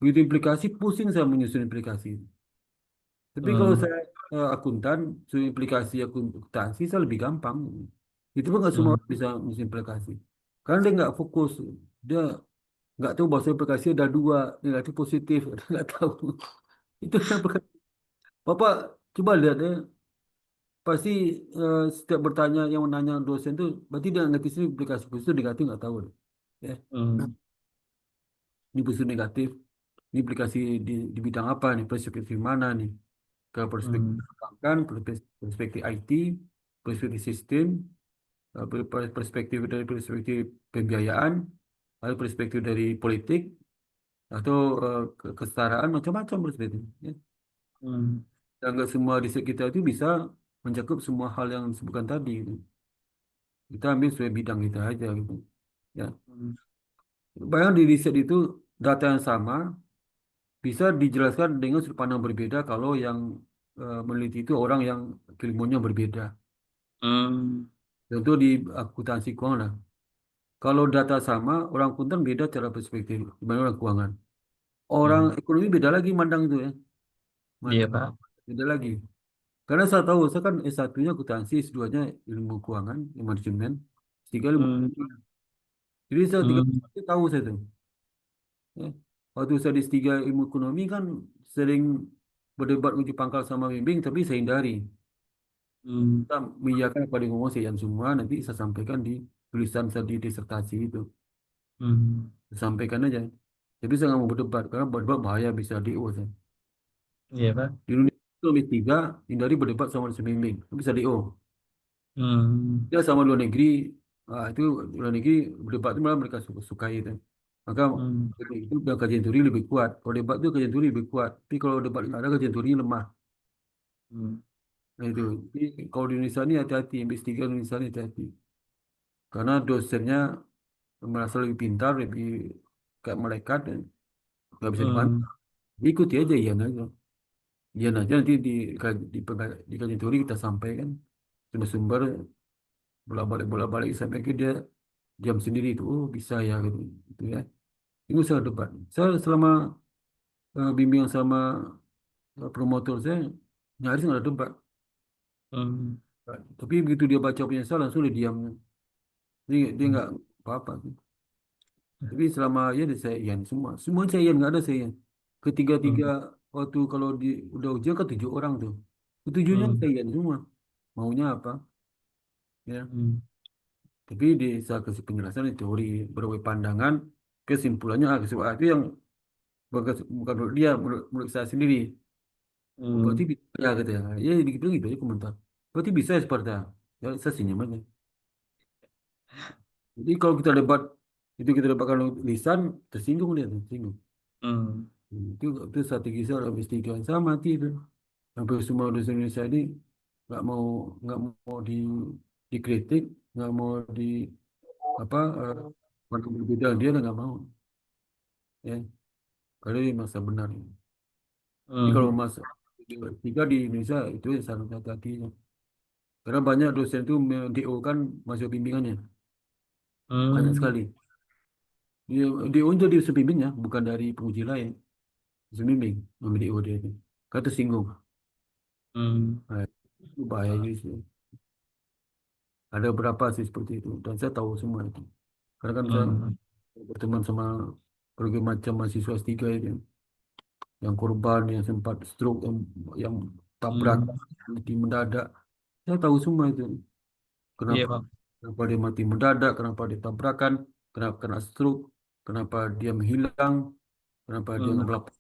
Begitu implikasi, pusing saya menyusun implikasi. Tapi kalau Hmm. saya akuntan, so implikasi akuntansi saya lebih gampang. Itu pun nggak semua Hmm. orang bisa menyusun implikasi. Karena dia nggak fokus, dia nggak tahu bahasa implikasi ada dua, negatif positif, dia nggak tahu. Itu yang Bapak coba lihat ya, pasti setiap bertanya yang menanya dosen itu, berarti dia nggak ngerti sih implikasi positif negatif nggak tahu. Ya. Hmm. Ini positif negatif, ini aplikasi di bidang apa nih, perspektif mana nih? Ke perspektif Hmm. perbankan, perspektif IT, perspektif sistem, perspektif dari perspektif pembiayaan, atau perspektif dari politik, atau kesetaraan, macam-macam perspektif. Ya. Hmm. Dan nggak semua riset kita itu bisa mencakup semua hal yang disebutkan tadi. Gitu. Kita ambil sesuai bidang kita aja gitu. Ya. Hmm. Bayang di riset itu data yang sama bisa dijelaskan dengan sudut pandang berbeda kalau yang meneliti itu orang yang keilmuannya berbeda. Hmm. Tentu di akuntansi keuangan lah. Kalau data sama, orang akuntan beda cara perspektif dibanding orang keuangan. Orang Hmm. ekonomi beda lagi mandang itu ya. Iya, Man- Pak. Beda lagi. Karena saya tahu, saya kan S1-nya akuntansi, S2-nya ilmu keuangan, manajemen, S3 ilmu. Hmm. Jadi saya tiga Hmm. tahu saya tuh. Ya. Waktu saya di S3 ilmu ekonomi kan sering berdebat uji pangkal sama bimbing, tapi saya hindari. Hmm. Kita mengiyakan apa yang ngomong saya yang semua, nanti saya sampaikan di tulisan saya di disertasi itu. Hmm. Saya sampaikan aja. Tapi saya nggak mau berdebat, karena berdebat bahaya bisa DO saya. Iya, Pak. Di Indonesia itu lebih tiga, hindari berdebat sama dosen bimbing, bisa DO. Hmm. Ya sama luar negeri, itu luar negeri berdebat itu malah mereka sukai itu. Maka Hmm. itu yang kajian teori lebih kuat. Kalau debat itu kajian teori lebih kuat. Tapi kalau debat nggak ada kajian teorinya lemah. Hmm. Nah itu. Jadi kalau di Indonesia ini hati-hati, MS3 Indonesia ini hati-hati. Karena dosennya merasa lebih pintar, lebih kayak malaikat, dan nggak bisa Hmm. dibantah. Ikuti aja, iya aja. Iya aja nanti di kajian teori kita sampaikan sumber-sumber bolak-balik sampai ke dia diam sendiri itu, oh bisa ya gitu ya. Itu saya debat. Saya selama bimbingan sama promotor saya nyaris nggak ada debat. Hmm. Tapi begitu dia baca punya saya langsung dia diam. Dia nggak apa-apa. Tapi selama ya dia saya iyan semua. Semua saya iyan nggak ada saya iyan. Ketiga-tiga Hmm. waktu kalau udah ujian kan 7 orang tuh. Ketujuhnya Hmm. saya iyan semua. Maunya apa? Ya. Hmm. Tapi di saya kasih penjelasan di teori berbagai pandangan kesimpulannya kesimpulan itu yang bukan menurut dia, menurut saya sendiri. Oh, berarti Hmm. bisa ya gitu ya. Ya dikit gitu aja komentar. Berarti bisa ya seperti itu. Ya saya senyum aja. Jadi kalau kita debat itu kita debat kalau lisan tersinggung dia tersinggung. Hmm. Itu strategi saya dalam S3 sama mati itu. Hampir semua dosen Indonesia ini nggak mau nggak mau dikritik, nggak mau di apa waktu berbeda dia nggak mau ya. Kalau dia masa benar. Jadi kalau Hmm. masa tiga di Indonesia itu yang sangat hati-hati. Karena banyak dosen itu DO kan masuk bimbingannya. Banyak Hmm. sekali. DO dari pembimbingnya, bukan dari penguji lain. Pembimbing ambil DO dia itu. Kata singgung. Hmm. Nah, itu bahaya juga sih. Ada berapa sih seperti itu. Dan saya tahu semua itu. Karena kan saya Hmm. berteman sama berbagai macam mahasiswa S3 itu. Yang korban, yang sempat stroke, yang tabrak, Hmm. mati mendadak. Saya tahu semua itu. Iya Kenapa? Pak. Kenapa dia mati mendadak? Kenapa dia tabrakan? Kenapa kena stroke? Kenapa dia menghilang? Kenapa dia nggak Hmm. melapor?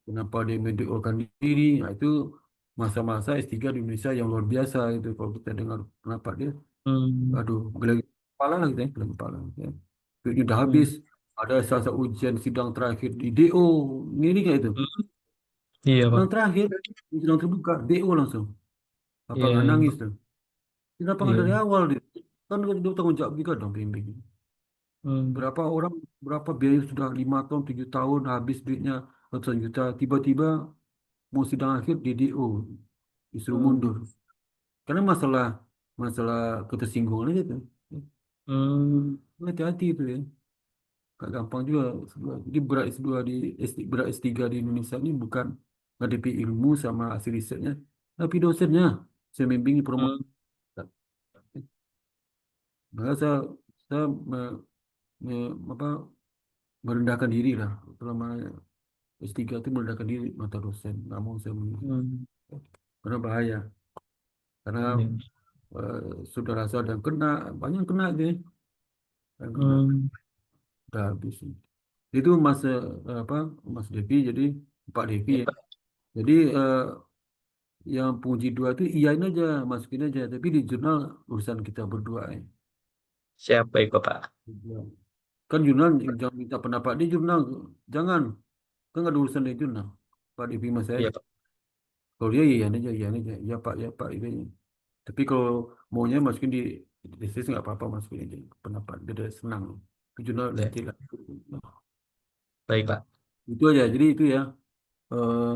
Kenapa dia mendeklarasikan diri? Nah, itu masa-masa S3 di Indonesia yang luar biasa itu. Kalau kita dengar kenapa dia, Hmm. aduh, geleng kepala lah gitu ya, geleng kepala. Ya. Duitnya udah habis. Hmm. Ada salah ujian sidang terakhir di DO. Ini kayak itu. Hmm. Iya Pak. Sidang terakhir, sidang terbuka, DO langsung. Apa Iya, nggak iya, nangis tuh? Kenapa nggak dari iya. awal dia? Kan dia tanggung jawab juga dong bimbing. Hmm. Berapa orang, berapa biaya sudah 5 tahun, 7 tahun habis duitnya ratusan juta. Tiba-tiba mau sidang akhir di DO disuruh Hmm. mundur. Karena masalah masalah ketersinggungan aja tuh. Hmm. Hati-hati itu ya. Gak gampang juga. Jadi berat S2 berat S3 di Indonesia ini bukan ngadepi ilmu sama hasil risetnya, tapi dosennya. Saya bimbingi promosi. Hmm. Maka saya apa, merendahkan diri lah. Selama S3 itu merendahkan diri mata dosen. Nggak mau saya Hmm. karena bahaya. Karena Iya. saudara saya ada yang kena, banyak yang kena dia. Yang kena, Hmm. udah habis. Itu Mas apa Mas Devi, jadi Pak Devi Iya ya. Pak. Jadi yang penguji dua itu iyain aja, masukin aja. Tapi di jurnal urusan kita berdua ya. Siapa itu Pak? Ya. Kan jurnal jangan minta pendapat di jurnal, jangan. Kan nggak ada urusan di jurnal. Pak Devi Mas Iya aja. Pak. Kalau dia iya aja, ya Pak itu. Tapi kalau maunya masukin di tesis nggak apa-apa, masukin aja pendapat. Dia udah senang. Ke jurnal Ya. nanti lah. Baik Pak. Itu aja. Jadi itu ya. Eh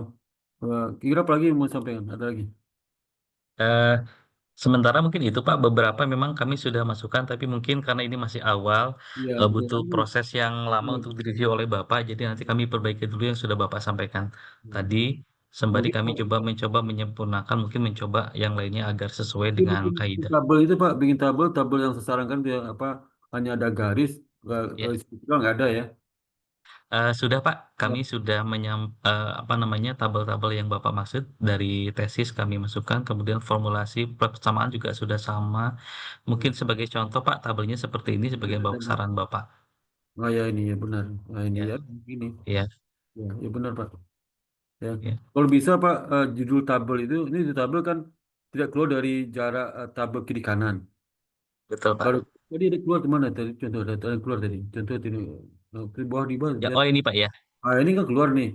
kira apa lagi yang mau sampaikan? Ada lagi? Eh, Sementara mungkin itu Pak, beberapa memang kami sudah masukkan, tapi mungkin karena ini masih awal, Iya, betul. butuh proses yang lama Iya. untuk direview oleh Bapak, jadi nanti kami perbaiki dulu yang sudah Bapak sampaikan tadi, Kalau sembari bisa, kami mencoba menyempurnakan, mungkin mencoba yang lainnya agar sesuai itu dengan bikin kaidah. tabel itu Pak, bikin tabel yang saya sarankan itu yang apa, hanya ada garis, Ya. struktural nggak ada ya. Sudah Pak, Ya, kami sudah apa namanya, tabel-tabel yang Bapak maksud dari tesis kami masukkan, kemudian formulasi persamaan juga sudah sama. Mungkin sebagai contoh Pak, tabelnya seperti ini sebagai ada tadi. saran Bapak. Oh ya ini ya benar. Nah ini Ya, ya, ini. ya, Ya, ya benar Pak. Ya. ya, Kalau bisa Pak, judul tabel itu, ini di tabel kan tidak keluar dari jarak tabel kiri kanan. betul Kalau Pak. tadi ada keluar di mana tadi? Contoh ada keluar tadi. Contoh ini di bawah Ya, lihat. oh ini Pak ya. Ah ini kan keluar nih.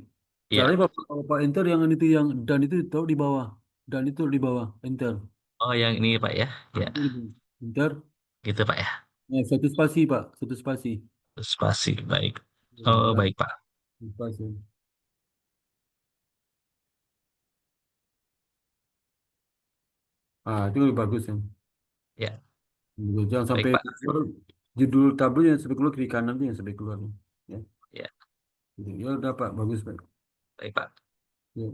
Iya. Caranya Pak, kalau Pak enter yang itu yang dan itu taruh di bawah. Dan itu di bawah enter. Oh yang ini Pak ya. Ya, Itu di enter. gitu Pak ya. Nah, satu spasi Pak, satu spasi. Spasi, baik. Ya, Oh dan baik Pak. satu spasi. Ah itu lebih bagus ya. Ya, Jangan baik sampai Pak. keluar judul tabel yang sampai keluar kiri kanan tuh yang sampai keluar. Ya, Ya, ya udah Pak, bagus Pak. baik Pak. Ya,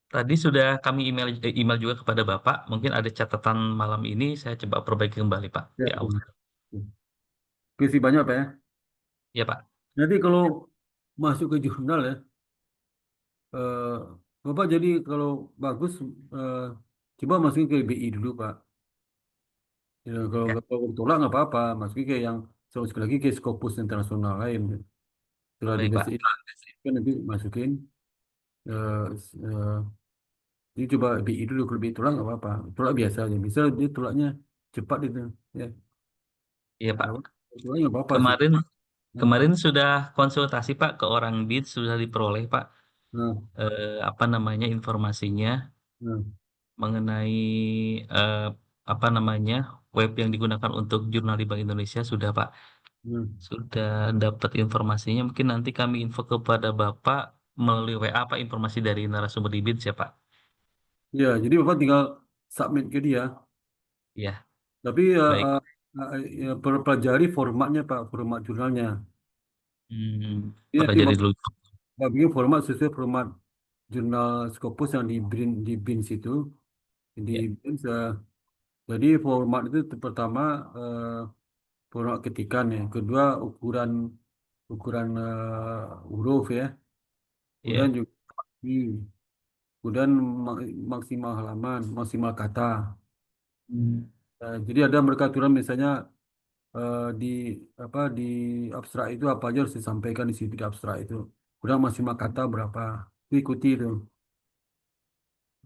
Tadi sudah kami email juga kepada Bapak. Mungkin ada catatan malam ini saya coba perbaiki kembali Pak. ya, Ya Allah. ya. Terima kasih banyak Pak ya. Ya Pak. Nanti kalau masuk ke jurnal ya, eh, Bapak jadi kalau bagus eh, coba masukin ke BI dulu Pak. Ya, Ya, kalau tolak nggak apa-apa, masukin ke yang sekali lagi ke Scopus internasional lain. Setelah baik dikasih Pak. kan nanti masukin eh, eh, ini coba BI dulu, kalau BI tolak nggak apa-apa. Tolak biasa aja. Bisa dia tolaknya cepat itu. Ya, Iya Pak. nggak apa- tolaknya nggak apa-apa sih. Kemarin Nah, kemarin sudah konsultasi Pak ke orang BID sudah diperoleh Pak. nah, Apa namanya informasinya nah, mengenai eh, apa namanya web yang digunakan untuk jurnal di Bank Indonesia sudah Pak. nah. Sudah dapat informasinya. Mungkin nanti kami info kepada Bapak melalui WA apa informasi dari narasumber di BID ya Pak. Ya, jadi Bapak tinggal submit ke dia. Ya, Tapi baik. ya, pelajari formatnya Pak, format jurnalnya. Ini Bakal nanti jadi dulu. bikin format sesuai format jurnal Scopus yang di BINS itu. Di Ya. BINS, jadi format itu pertama format ketikan ya, kedua ukuran ukuran huruf ya, kemudian Ya. juga kemudian maksimal halaman, maksimal kata. Jadi ada mereka aturan misalnya di di abstrak itu apa aja harus disampaikan di situ di abstrak itu. Kemudian maksimal kata berapa, itu ikuti itu.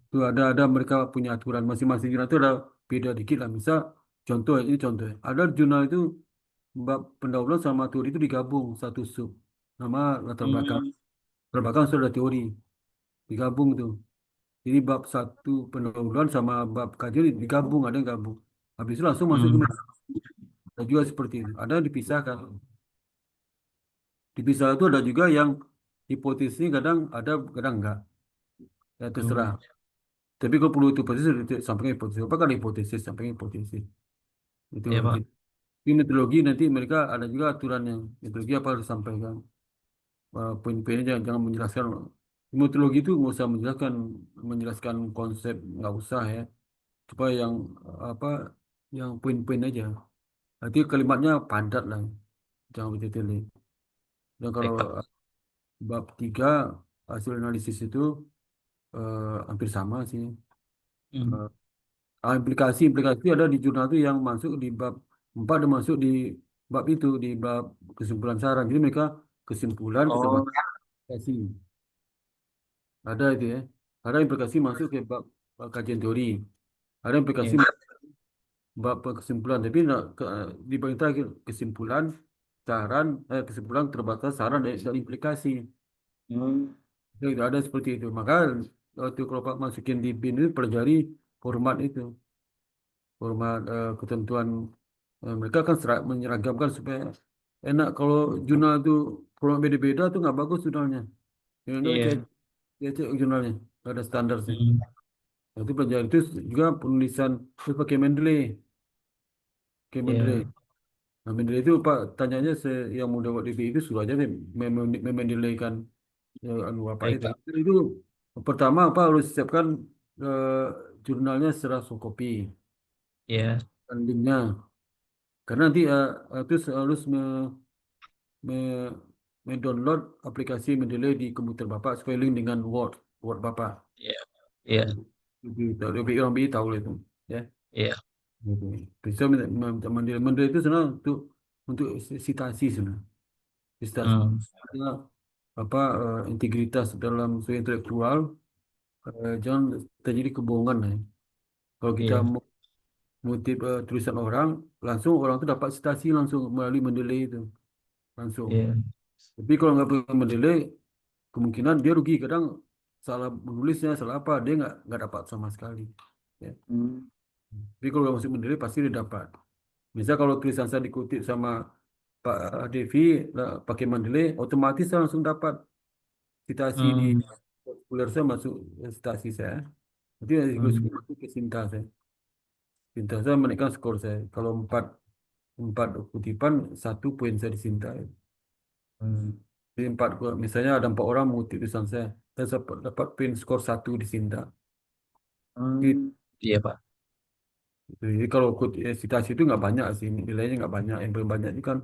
Itu ada mereka punya aturan masing-masing jurnal itu ada beda dikit lah. Misal contoh ini contoh, ada jurnal itu bab pendahuluan sama teori itu digabung satu sub. Nama latar belakang. Hmm. Latar belakang sudah teori digabung tuh. Jadi bab satu pendahuluan sama bab kajian digabung, ada yang gabung. Habis itu langsung masuk ke Hmm. ada juga seperti itu. Ada yang dipisahkan. Dipisah itu ada juga yang hipotesisnya kadang ada, kadang enggak. Ya terserah. Hmm. Tapi kalau perlu hipotesis, sampaikan hipotesis. Apa kan hipotesis, sampaikan hipotesis. Itu. Ya, Pak. Di metodologi nanti mereka ada juga aturannya. Metodologi apa harus disampaikan. Poin-poinnya jangan menjelaskan. Di metodologi itu nggak usah menjelaskan konsep, nggak usah ya. Coba yang apa yang poin-poin aja. Nanti kalimatnya padat lah, jangan bertele. Dan kalau Baik, Pak. bab 3 hasil analisis itu hampir sama sih. Hmm. Eh, implikasi ada di jurnal itu yang masuk di bab 4 dan masuk di bab itu di bab kesimpulan saran. Jadi mereka kesimpulan kita Oh. bahas implikasi. Ada itu ya. Ada implikasi masuk ke bab kajian teori. Ada implikasi Ya. bab kesimpulan. Tapi di bagian terakhir kesimpulan saran kesimpulan terbatas saran dan implikasi. Hmm. Itu ada seperti itu. Maka waktu kalau Pak masukin di BIN itu pelajari format itu, format ketentuan. Mereka kan menyeragamkan supaya enak. Kalau jurnal itu format beda-beda tuh nggak bagus jurnalnya. Ya, nggak cek, Iya. cek jurnalnya, nggak ada standarnya. Hmm. Nah, itu pelajaran itu juga penulisan terus pakai Mendeley, pakai Mendeley. Iya. Nah, Mendeley itu Pak tanyanya yang muda buat DBI itu suruh aja deh Mendeley kan anu apa Baik, itu. Pak. Itu pertama apa harus siapkan eh, jurnalnya secara soft copy Iya. dan linknya. Karena nanti terus harus me, mendownload aplikasi Mendeley di komputer Bapak supaya link dengan Word Bapak. Iya. Iya. Lebih orang BI tahu itu, ya. Iya. Gitu. Bisa Mendeley. Mendeley itu sebenarnya untuk citasi sebenarnya. Citasi. Hmm. Karena apa integritas dalam segi intelektual jangan terjadi kebohongan ya. Kalau kita Iya. mengutip tulisan orang, langsung orang itu dapat citasi langsung melalui Mendeley itu langsung. Iya. Tapi kalau nggak pakai Mendeley, kemungkinan dia rugi. Kadang salah menulisnya, salah apa, dia nggak dapat sama sekali. Ya. Hmm. Tapi kalau nggak masuk Mendeley pasti dia dapat. Misal kalau tulisan saya dikutip sama Pak Devi pakai Mendeley, otomatis saya langsung dapat citasi di Hmm. populer saya masuk citasi saya. Nanti Hmm. masuk ke Sinta saya. Sinta saya menaikkan skor saya. Kalau empat kutipan, 1 poin saya di Sinta. Hmm. Jadi misalnya ada 4 orang mengutip tulisan saya dapat poin skor 1 di Sinta. Gitu. Hmm. Iya, Pak. Jadi kalau citasi itu nggak banyak sih, nilainya nggak banyak. Yang paling banyak itu kan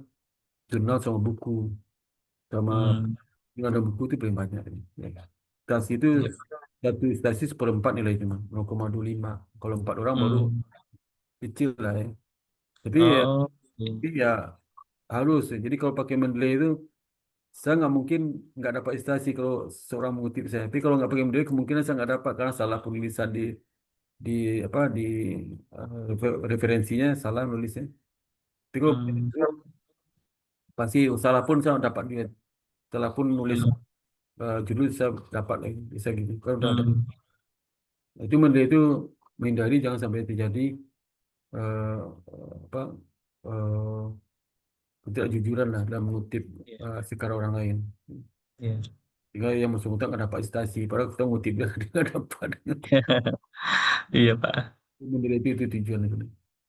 jurnal sama buku, sama Hmm. yang ada buku itu paling banyak. Ya. Citasi itu Iya. satu citasi 1/4 nilai cuma 0,25. Kalau 4 orang baru Hmm. kecil lah ya. Tapi ya, Oh. Iya. tapi ya halus ya. Jadi kalau pakai Mendeley itu saya nggak mungkin nggak dapat citasi kalau seorang mengutip saya. Tapi kalau nggak pakai Mendeley kemungkinan saya nggak dapat karena salah penulisan di apa di referensinya salah nulisnya. Tapi kalau Hmm. pasti salah pun saya dapat dia. Salah pun nulis Hmm. judul saya dapat lagi bisa gitu. Kalau udah ada Hmm. itu Mendeley itu menghindari jangan sampai terjadi eh, apa eh, ketidakjujuran lah dalam mengutip Iya. sekarang orang lain. Iya. Sehingga yang bersangkutan nggak dapat stasi. Padahal kita ngutip dia, dia nggak dapat. Iya, Pak. Mendeley itu tujuan itu.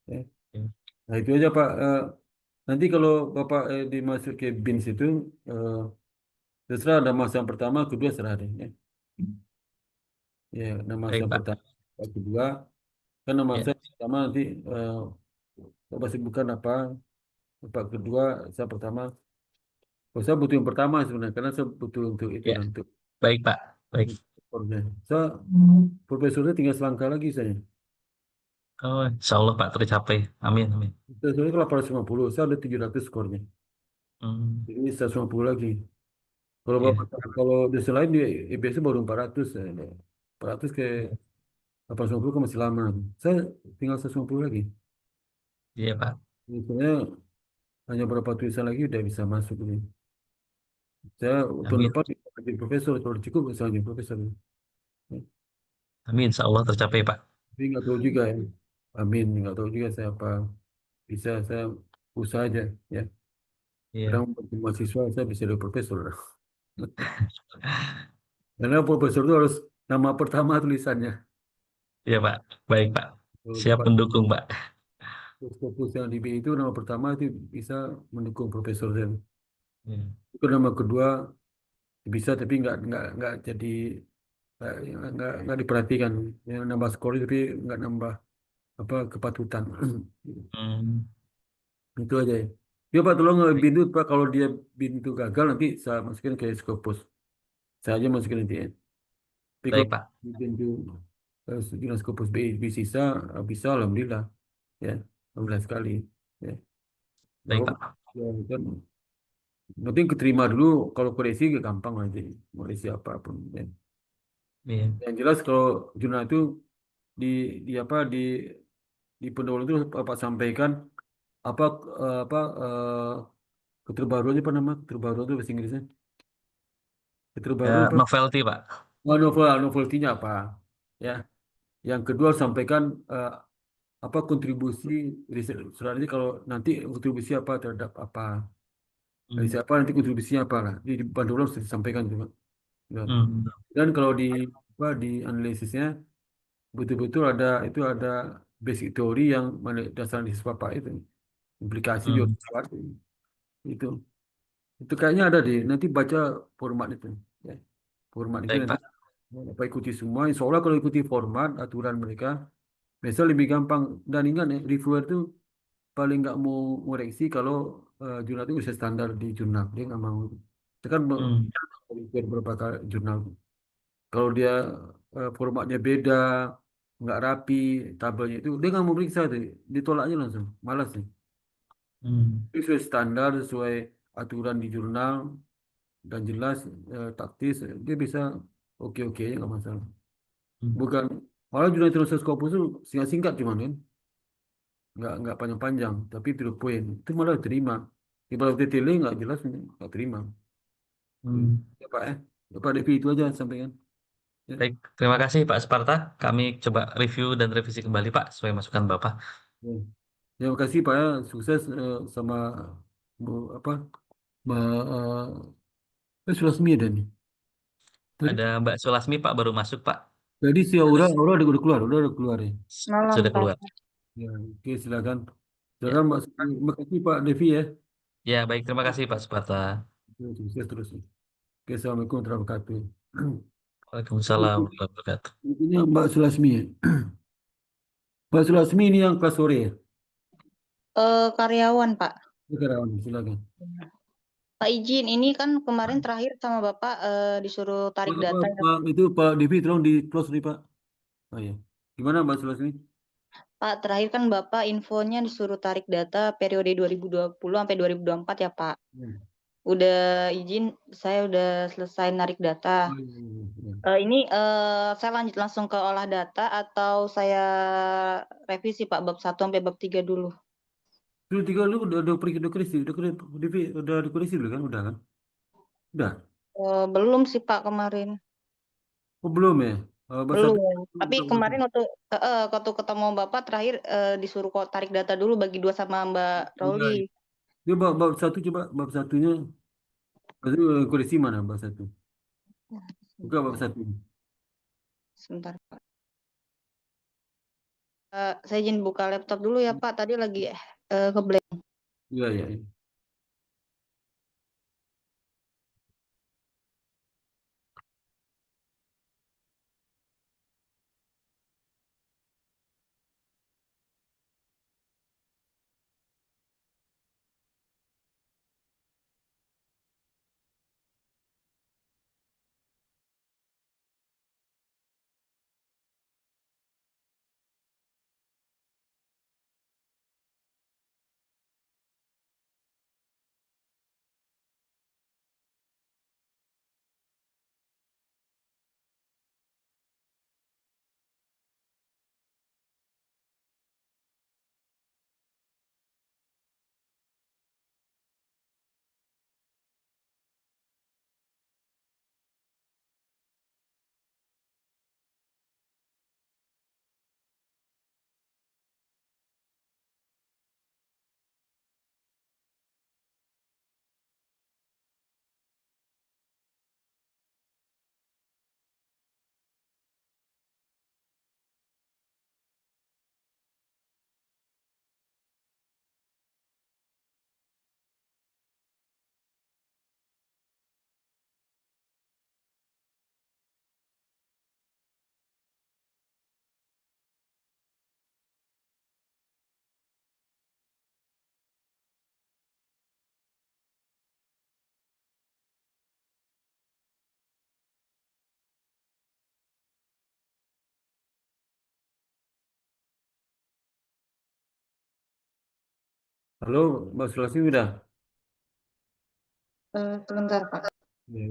Ya. Iya. Nah itu aja Pak. Nanti kalau Bapak dimasuk ke BINS itu, terserah ada masa yang pertama, kedua serah deh. Ya, ya nama masa Baik, yang Pak. pertama, kedua, kan nama masa Ya, yang pertama nanti Bapak sebutkan apa, Bapak kedua, saya pertama. Oh, saya butuh yang pertama sebenarnya, karena saya butuh untuk itu, ya. untuk Baik, Pak. Baik. profesornya. Saya profesornya tinggal selangkah lagi saya. Oh, insya Allah Pak tercapai. Amin, amin. Saya itu 850, saya ada 700 skornya. Hmm, Jadi 150 lagi. Kalau Bapak, ya. kalau di selain di IPS baru 400, 400 ke Ya. 850 kan masih lama. Saya tinggal 150 lagi. Iya, Pak. Jadi sebenarnya hanya berapa tulisan lagi udah bisa masuk ini. Saya tahun Amin. depan bisa jadi profesor, kalau cukup bisa jadi profesor. Ya. Amin, insya Allah tercapai, Pak. Tapi nggak tahu juga ya. Amin, nggak tahu juga saya apa bisa, saya usaha aja ya. Iya. Kadang untuk mahasiswa saya bisa jadi profesor. Karena profesor itu harus nama pertama tulisannya. Iya, Pak. Baik, Pak. Kalau Siap Bapak mendukung, Pak. fokus yang di BI itu nama pertama itu bisa mendukung profesor dan Iya. itu nama kedua bisa tapi nggak jadi nggak diperhatikan ya, nambah skor tapi nggak nambah apa kepatutan. Hmm, Itu aja ya. Ya Pak tolong baik, bintu Pak kalau dia bintu gagal nanti saya masukin ke Scopus. Saya aja masukin nanti ya. Tapi kalau baik, Pak. bintu dengan Scopus BI sisa bisa alhamdulillah ya. Alhamdulillah sekali ya. Baik, Bapak Pak. ya, kan nanti keterima dulu kalau koreksi gampang aja koreksi apapun ya. Iya. Yang jelas kalau jurnal itu di di apa di pendahuluan itu Bapak sampaikan apa keterbaruannya apa nama keterbaruan itu bahasa Inggrisnya keterbaruan Ya, apa novelty, Pak. novelty-nya apa ya yang kedua sampaikan eh, apa kontribusi riset selanjutnya kalau nanti kontribusi apa terhadap apa dari Hmm. siapa nanti kontribusinya apa lah di pendahuluan sudah disampaikan juga. Ya. Hmm. Dan kalau di apa di analisisnya betul-betul ada itu ada basic teori yang dasar analisis Bapak itu implikasi juga Hmm. sesuatu itu itu kayaknya ada deh nanti baca format itu ya. Format itu Baik, nanti Pak. Bapak ikuti semua insya Allah kalau ikuti format aturan mereka biasa lebih gampang dan ingat ya reviewer itu paling nggak mau ngoreksi kalau jurnal itu bisa standar di jurnal dia nggak mau itu kan Hmm. review beberapa kali jurnal kalau dia formatnya beda nggak rapi tabelnya itu dia nggak mau periksa tuh ditolaknya langsung malas sih. Hmm. Itu sesuai standar, sesuai aturan di jurnal dan jelas taktis, dia bisa oke-oke aja nggak masalah. Hmm. Bukan malah jurnal internasional Scopus itu singkat-singkat cuman kan, nggak panjang-panjang, tapi to the point. Itu malah terima. Di bawah detailnya nggak jelas, nggak terima. Hmm. Ya Pak ya Pak Devi itu aja sampaikan. Ya, Baik, terima kasih Pak Sparta. Kami coba review dan revisi kembali Pak, sesuai masukan Bapak. ya. Terima kasih Pak ya, sukses sama apa, Mbak Sulasmi ada nih. Tadi, Ada Mbak Sulasmi Pak, baru masuk Pak. tadi si Aura, Aura udah keluar ya. Malam, Sudah Pak. keluar. Ya, oke silakan. Ya, Silakan Mbak. Terima kasih Pak Devi ya. ya baik, terima kasih Pak Sparta. Sukses terus. Oke, Assalamualaikum warahmatullahi wabarakatuh. Waalaikumsalam warahmatullahi wabarakatuh. Ini yang Mbak Sulasmi ya. Mbak Sulasmi ini yang kelas sore ya. Karyawan, Pak. Sekarang silakan. Pak izin, ini kan kemarin terakhir sama Bapak disuruh tarik data ya. Itu Pak Devi tolong di close nih Pak. Oh ya. Gimana Mbak Sulasmi? Pak, terakhir kan Bapak infonya disuruh tarik data periode 2020 sampai 2024 ya, Pak. Hmm. Udah izin, saya udah selesai narik data. Oh, iya, iya, iya. Ini saya lanjut langsung ke olah data atau saya revisi Pak bab 1 sampai bab 3 dulu. Dulu tiga lu udah pergi Devi udah dikoresi dulu kan? Udah kan? Udah. Belum sih Pak kemarin. Oh, belum ya? Bahasa Belum. Tapi belum. kemarin waktu ketemu Bapak terakhir disuruh kok tarik data dulu bagi 2 sama Mbak Iya. Rauli. Dia bab satu coba bab satunya. Itu koresi mana bab satu? Buka bab satu. Sebentar Pak. Saya izin buka laptop dulu ya Pak. Tadi lagi ke Iya, iya, iya. Halo, Mbak Sulastri udah? Sebentar, Pak. Ya.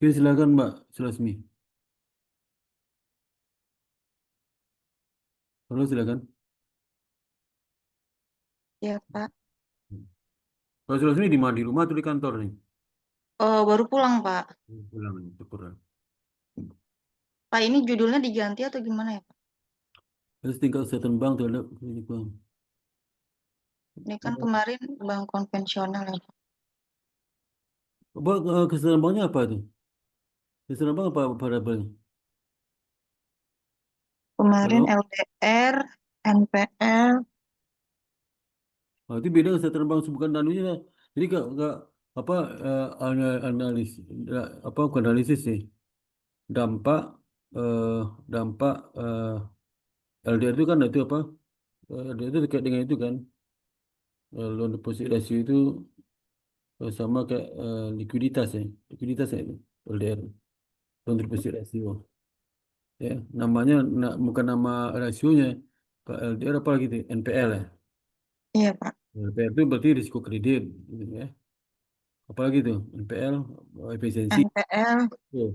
Oke, silakan Mbak Sulasmi. Halo, silakan. Ya, Pak. Mbak Sulasmi di mana? Di rumah atau di kantor nih? Oh, baru pulang, Pak. Pulang nih, syukur. Pak, ini judulnya diganti atau gimana ya, Pak? Terus tingkat kesehatan bank terhadap klinik bank. Ini kan kemarin bank konvensional ya, Pak. Mbak, kesehatan banknya apa itu? Kesehatan bank apa variabelnya? Kemarin Halo? LDR, NPL. Oh, itu beda kesehatan bank bukan anunya. Jadi nggak apa analis apa bukan analisis sih. Dampak eh, dampak LDR itu kan itu apa? LDR itu terkait dengan itu kan. Loan deposit ratio itu sama kayak likuiditas ya. Likuiditas ya itu LDR. Loan deposit ratio. Ya, namanya bukan nama rasionya. Pak LDR apa lagi itu? NPL ya. Iya, Pak. NPL itu berarti risiko kredit gitu ya. Apalagi itu NPL efisiensi. NPL, Tuh.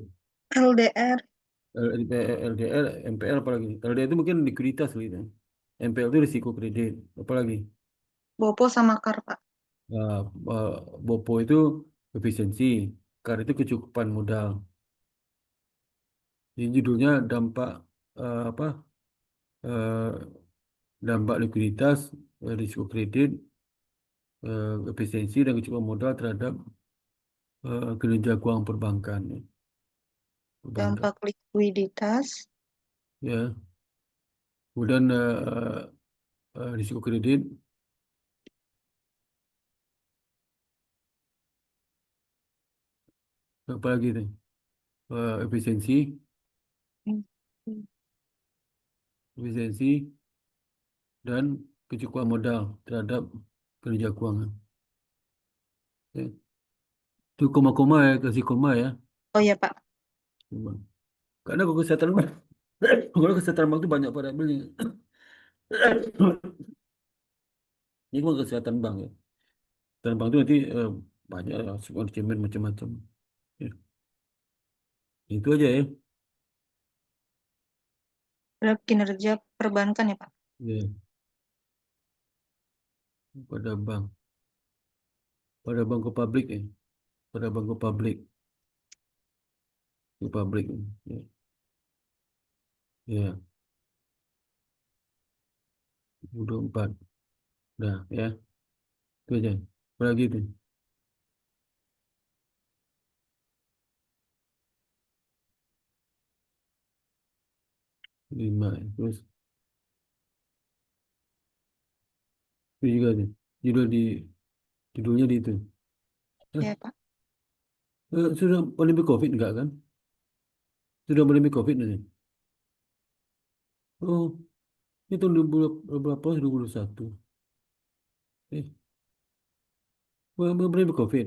LDR, LDR, MPL apalagi. LDR itu mungkin likuiditas gitu. MPL itu risiko kredit. Apalagi. Bopo sama KAR, Pak. Nah, eh, BOPO itu efisiensi. KAR itu kecukupan modal. Ini judulnya dampak apa? eh, dampak likuiditas, risiko kredit, efisiensi dan kecukupan modal terhadap kinerja keuangan perbankan. Ya. Perbankan. Dampak likuiditas, Ya. Kemudian risiko kredit, Apa lagi tuh? Efisiensi, Hmm. Hmm. efisiensi dan kecukupan modal terhadap kerja keuangan. Ya. Itu koma-koma ya, kasih koma ya. Oh iya Pak. Koma. Karena kalau kesehatan bank, kalau kesehatan bank itu banyak variabelnya. Ini cuma kesehatan bank ya. Kesehatan bank itu nanti banyak manajemen macam-macam. Ya. Itu aja ya. Terhadap kinerja perbankan ya Pak. Ya. Pada bank, pada bank publik ya. Pada bank publik, publik. Ya. Ya. 24. Dah ya. Itu aja. Apa lagi tu? 5. Terus itu juga ni. Judul di judulnya di itu. Eh, Ya Pak. sudah pandemi COVID enggak kan? Sudah pandemi COVID ni. Oh, ini tahun 2000 berapa? 2021. Eh, pandemi COVID.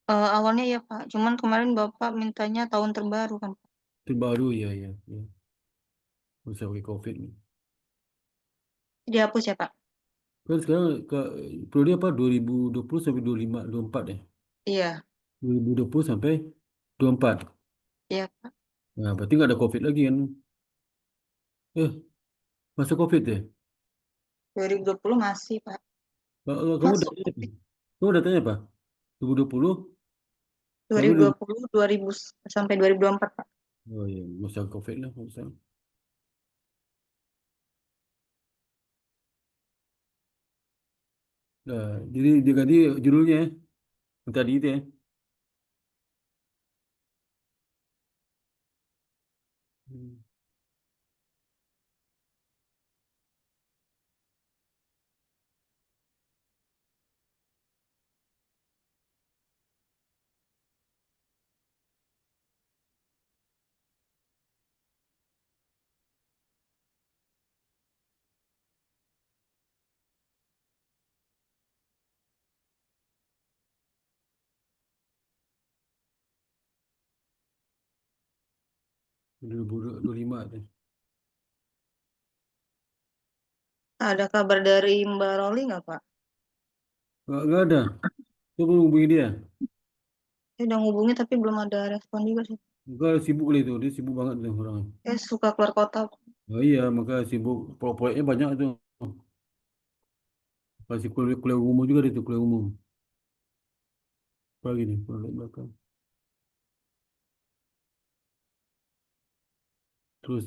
Awalnya ya Pak. Cuman kemarin Bapak mintanya tahun terbaru kan Pak. Terbaru ya ya. Ya. Masa pakai COVID ni. Dihapus ya Pak. Kan sekarang periode apa? 2020 sampai 25, 24 eh. Iya. 2020 sampai 24. Iya Pak. Nah, berarti nggak ada COVID lagi kan? Eh, masa COVID deh. 2020 masih Pak. Kamu Masuk datanya apa? COVID. Kamu datanya apa? 2020 sampai 2020, 2000 sampai 2024 Pak. oh iya, masa COVID lah masa. Nah, jadi dia ganti judulnya yang tadi itu ya. Hmm. 2025 tu. Ada kabar dari Mbak Roli nggak Pak? Nggak ada. Coba hubungi dia. Saya udah ngubungi tapi belum ada respon juga sih. Enggak sibuk kali itu. Dia sibuk banget tu orang. Saya suka keluar kota. Oh iya, maka sibuk. Proyeknya banyak tu. Masih kuliah umum juga dia tu, kuliah umum. Apa lagi ni? Kuliah belakang. Terus.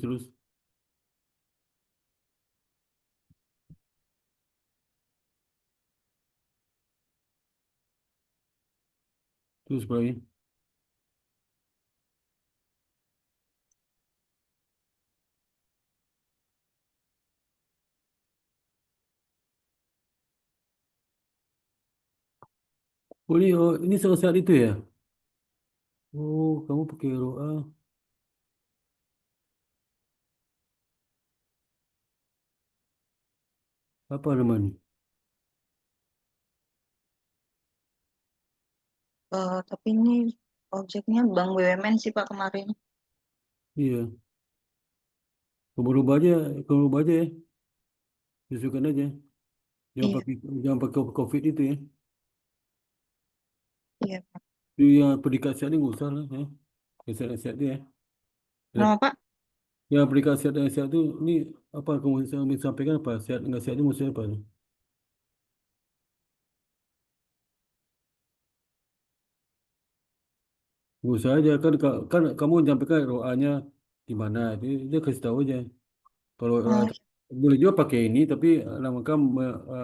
Terus apa lagi? Oh, ini saat itu ya? Oh, kamu pakai ROA. Apa nama ni? Tapi ini objeknya Bank BUMN sih Pak kemarin. Iya. Kamu rubah aja ya. Sesuaikan aja. Jangan Iya, pakai jangan pakai COVID itu ya. iya Pak. Itu yang predikat sihat ni nggak usah lah ya. Sihat dia ya. Ya. Kenapa Pak? Yang predikat sihat dan sihat tu ni apa kamu sampaikan apa? Sihat dengan sihat ni maksudnya apa? Nggak usah aja kan kamu sampaikan ROA-nya di mana. Dia kasih tahu aja. Kalau Oh, boleh juga pakai ini tapi lama kamu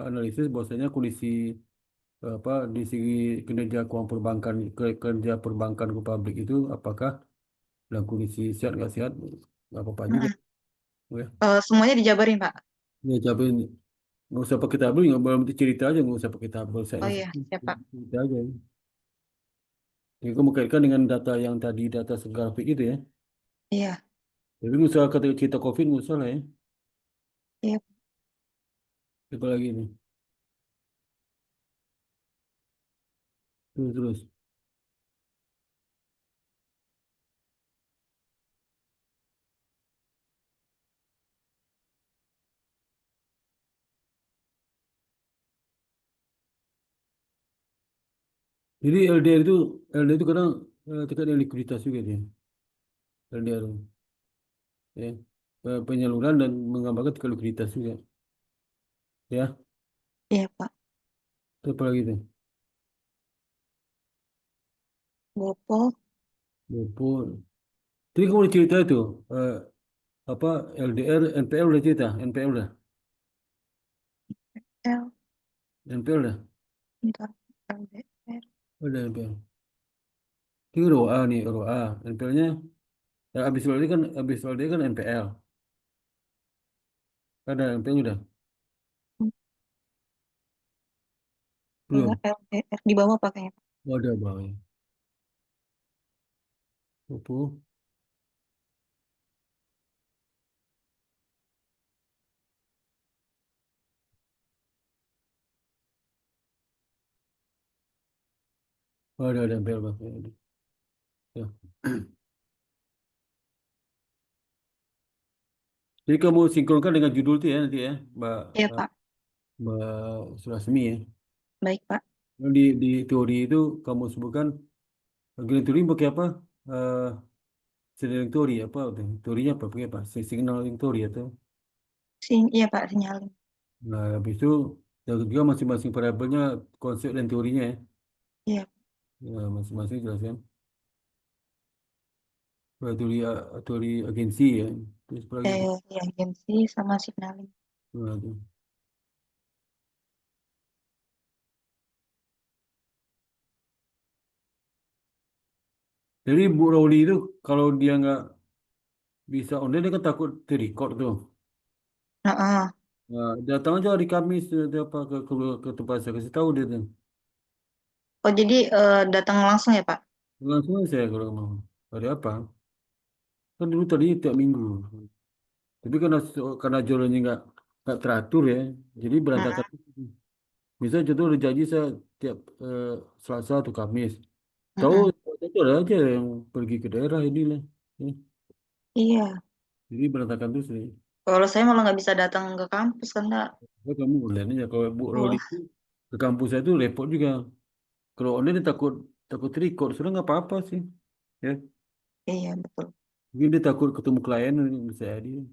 analisis bahwasanya kondisi apa di segi kinerja keuangan perbankan kerja perbankan ke publik itu apakah dalam kondisi sehat nggak sehat nggak apa-apa juga mm-mm. ya. Semuanya dijabarin Pak. Ya capai nggak usah pakai tabel nggak boleh cerita aja nggak usah pakai tabel sehat Oh nggak iya, sehat siap Pak. cerita aja Jadi kamu kaitkan dengan data yang tadi, data grafik itu ya. Iya, Jadi nggak usah kata cerita COVID, nggak usah lah ya. iya. Apa lagi nih? Terus, terus. Jadi LDR itu kadang terkait dengan likuiditas juga dia. LDR ya. Penyaluran dan menggambarkan tingkat likuiditas juga. Ya, Iya, Pak. itu apa lagi tuh? Bopo, Depo. Tadi kamu udah cerita itu apa LDR, NPL udah cerita, NPL udah, L, NPL udah, bentar, LDR. udah NPL. Ini ROA nih, ROA. NPL-nya habis LDR kan NPL. Ada NPL udah, Enggak, belum. LDR. Di bawah pakainya. Oh, ada bawah. Depo. Oh, ada NPL bawah. Ada. Ya. Jadi kamu sinkronkan dengan judul itu ya nanti ya, Mbak, Iya, Mbak, Pak. Mbak Sulasmi ya. Baik, Pak. Di teori itu kamu sebutkan Green Turing pakai apa? Eh signaling teori apa? Teorinya apa? Pakai apa? Signaling teori atau? Iya, Pak, sinyalin. Nah, habis itu dan juga masing-masing variabelnya konsep dan teorinya ya. Iya, Ya, masing-masing jelaskan. Teori agensi ya. Terus apa lagi tuh? iya, agensi sama signaling. Nah, tuh. Jadi Bu Rowli itu kalau dia nggak bisa online dia kan takut record tuh. Heeh. Nah, datang aja hari Kamis dia apa ke tempat saya kasih tahu dia tuh. Oh, jadi datang langsung ya, Pak? Langsung aja saya kalau mau. Hari apa? Kan dulu tadi tiap minggu. Tapi karena jalannya nggak teratur ya, jadi berantakan. Heeh. Bisa contoh udah janji saya tiap Selasa atau Kamis. Tahu Heeh. itu ada aja yang pergi ke daerah ini lah. Ya. Iya. Jadi berantakan tuh sih. Kalau saya malah nggak bisa datang ke kampus karena Kalau kamu online aja. Kalau Bu Roli oh, itu ke kampus saya itu repot juga. Kalau online dia takut takut record, sudah nggak apa-apa sih. Ya, iya betul. mungkin dia takut ketemu klien bisa dia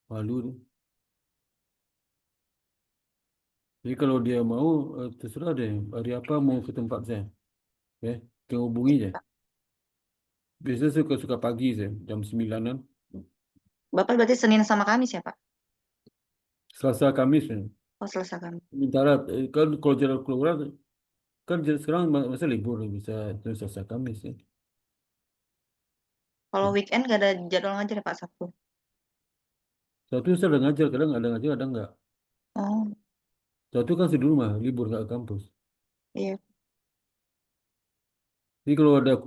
malu dia. Jadi kalau dia mau terserah deh hari apa mau ke tempat saya. Ya, kita hubungi aja. Biasanya suka-suka pagi saya, jam 9-an. Bapak berarti Senin sama Kamis ya, Pak? Selasa Kamis ya. Oh, Selasa Kamis. Sementara kan kalau jalan keluar kan sekarang masa libur bisa terus Selasa Kamis ya. Kalau weekend nggak ada jadwal ngajar ya, Pak, Sabtu? Satu saya ada ngajar, kadang ada ngajar, kadang enggak. Oh, Satu kan di rumah, libur nggak ke kampus. iya. Jadi kalau ada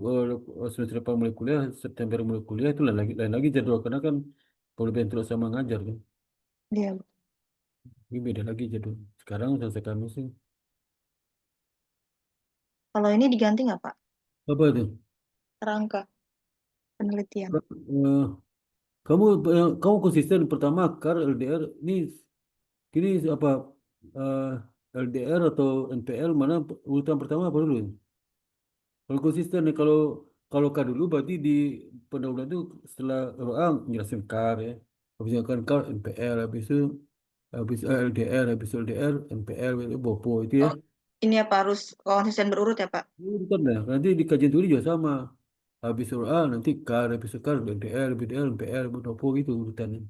semester depan mulai kuliah, September mulai kuliah itu lain lagi jadwal karena kan kalau bentrok sama ngajar kan. Iya. Ini beda lagi jadwal. Sekarang Selasa Kamis sih. Kalau ini diganti nggak, Pak? Apa itu? Kerangka penelitian. Eh, kamu kamu konsisten pertama KAR LDR ini apa eh, LDR atau NPL mana urutan pertama apa dulu? Kalau konsisten nih kalau KAR dulu berarti di pendahuluan itu setelah ROA jelasin KAR ya. Habis itu kan KAR NPL habis LDR habis LDR NPL itu BOPO itu ya. Oh, ini apa harus konsisten berurut ya, Pak? Ini urutan dah. Nanti di kajian teori juga sama. Habis ROA nanti KAR habis KAR LDR BDL NPL BOPO gitu urutannya.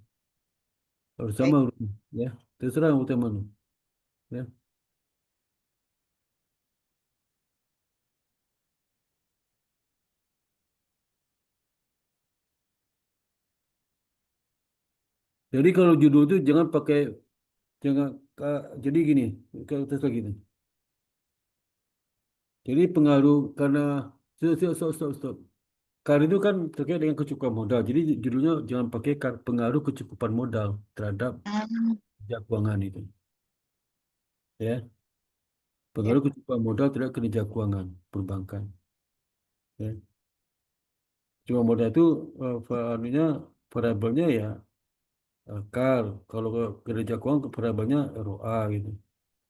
Harus sama Baik. urutan ya. Terserah urutan mana ya. Jadi kalau judul itu jangan jadi gini, kalau tes lagi nih. Jadi pengaruh karena Stop. KAR itu kan terkait dengan kecukupan modal. Jadi judulnya jangan pakai KAR, pengaruh kecukupan modal terhadap Hmm, kinerja keuangan itu. Ya, ya, pengaruh kecukupan modal terhadap kinerja keuangan perbankan. Ya. Cuma modal itu anunya variabelnya ya KAR. Kalau ke kinerja keuangan variabelnya ROA gitu.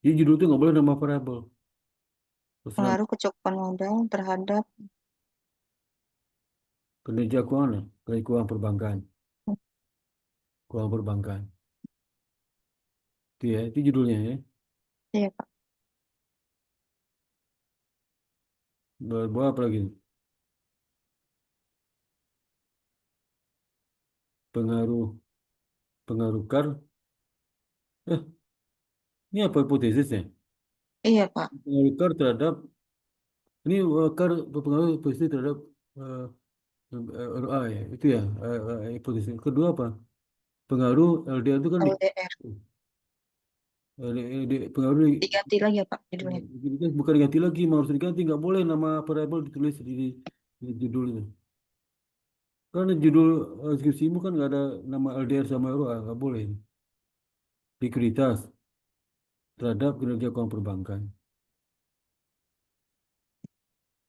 Jadi judul itu nggak boleh nama variabel. Terus nama pengaruh kecukupan modal terhadap kinerja keuangan, ya. Kinerja keuangan perbankan, keuangan perbankan. Itu ya, itu judulnya ya. iya Pak. Bawa apa lagi? Pengaruh pengaruh KAR. Eh, ini apa hipotesisnya? Iya Pak. Pengaruh KAR terhadap ini KAR berpengaruh positif terhadap eh, ROA ya. Itu ya hipotesis. Kedua apa? Pengaruh LDR itu kan LDR. pengaruh Diganti lagi ya Pak judulnya. bukan diganti lagi, mau harus diganti. Nggak boleh nama variabel ditulis di judul itu. Karena judul skripsimu kan nggak ada nama LDR sama ROA, nggak boleh. Likuiditas terhadap kinerja keuangan perbankan.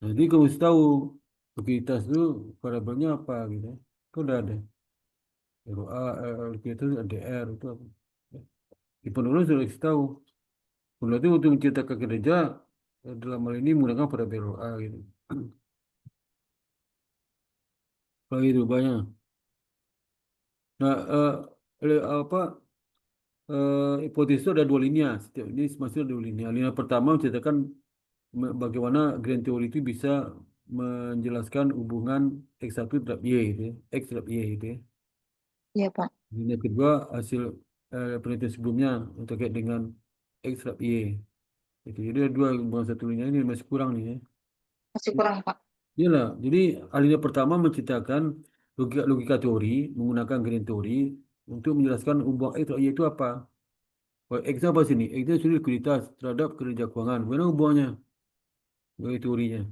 Jadi kamu mesti tahu likuiditas itu variabelnya apa gitu. Kan udah ada. ROA, likuiditas, LDR itu apa. Di penulis sudah kasih tahu. Penulis itu untuk menciptakan kinerja dalam hal ini menggunakan variabel ROA gitu. Kalau itu banyak. Nah, apa hipotesis itu ada dua linia. Setiap ini masih ada dua linia. Linia pertama menceritakan bagaimana grand theory itu bisa menjelaskan hubungan X1 terhadap Y itu, ya. X terhadap Y itu ya. Iya Pak. Linia kedua hasil penelitian sebelumnya terkait dengan X terhadap Y. Itu jadi ada dua hubungan satu linia ini masih kurang nih ya. Masih kurang Pak. Iyalah, jadi alinea pertama menceritakan logika teori menggunakan grand teori untuk menjelaskan hubungan X terhadap Y itu apa. Oh, X apa sini? X itu sendiri likuiditas terhadap kinerja keuangan. Mana hubungannya? Dari teorinya.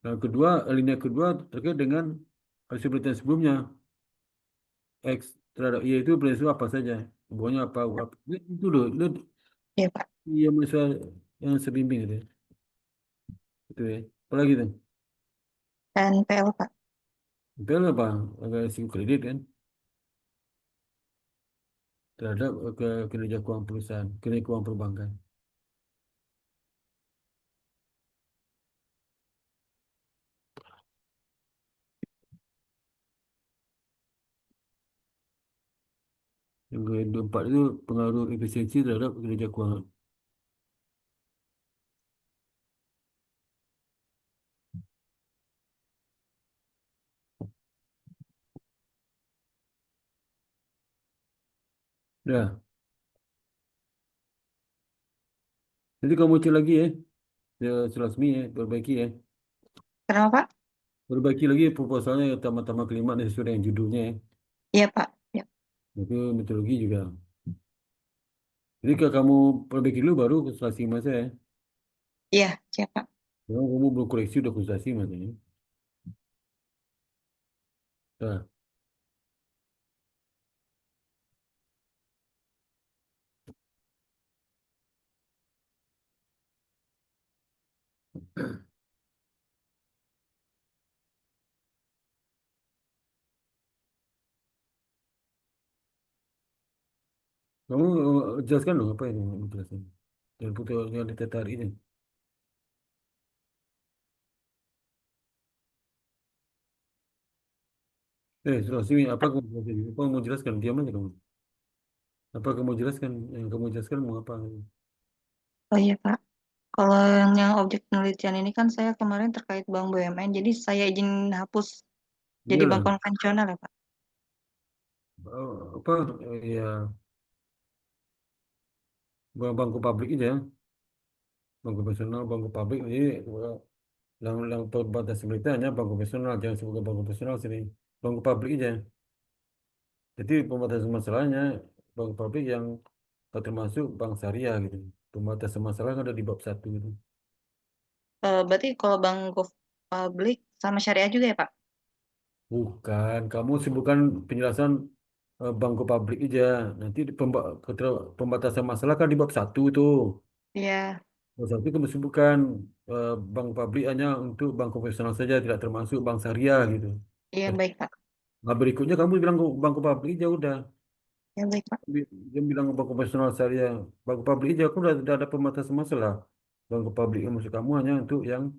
Yang kedua, alinea kedua terkait dengan hasil penelitian sebelumnya. X terhadap Y itu prinsip apa saja? Hubungannya apa? Itu loh, lihat Iya Pak. yang misal yang sebimbing itu. Itu ya. Apalagi tuh? NPL Pak. Betul apa? Agak risiko kredit kan? Terhadap kinerja keuangan perusahaan, kinerja keuangan perbankan. Yang keempat itu pengaruh efisiensi terhadap kinerja keuangan. Ya, nanti kamu cek lagi ya, Selasmi ya, perbaiki ya. Kenapa Pak? Perbaiki lagi proposalnya tambah-tambah kalimat sesuai dengan judulnya ya. Iya Pak. Ya. Itu metodologi juga. Jadi kalau kamu perbaiki dulu baru konsultasi sama saya. Iya, siap Pak. Kalau kamu belum koreksi udah konsultasi sama saya. Nah, kamu jelaskan dong apa yang kamu jelaskan. Dan putus yang tertarik ini. Selasmi apa kamu jelaskan? Apa kamu jelaskan? Diam aja kamu. Apa kamu jelaskan? Yang kamu jelaskan mau apa? Oh iya Pak. Kalau yang objek penelitian ini kan saya kemarin terkait Bank BUMN, jadi saya izin hapus jadi bank Iyalah, konvensional ya Pak. apa ya bangku pabrik aja, bangku profesional, bangku pabrik jadi yang terbatas berita hanya bangku profesional, jangan sebagai bangku profesional sini, bangku pabrik aja. Jadi pembatasan masalahnya bangku pabrik yang termasuk bank syariah gitu. Pembatasan masalah kan ada di bab 1 gitu. Berarti kalau publik sama syariah juga ya Pak? Bukan, kamu sebutkan penjelasan bangku publik aja. Nanti pembatasan masalah kan di bab 1 tuh. Iya, Bab 1 kamu sebutkan bank publik hanya untuk bank konvensional saja, tidak termasuk bank syariah gitu. iya baik Pak. Nah, berikutnya kamu bilang bangku publik aja udah. Ya baik Pak. Dia bilang bank konvensional syariah. Bangku publik aja aku udah ada pembatasan masalah. Bangku publik yang maksud kamu hanya untuk yang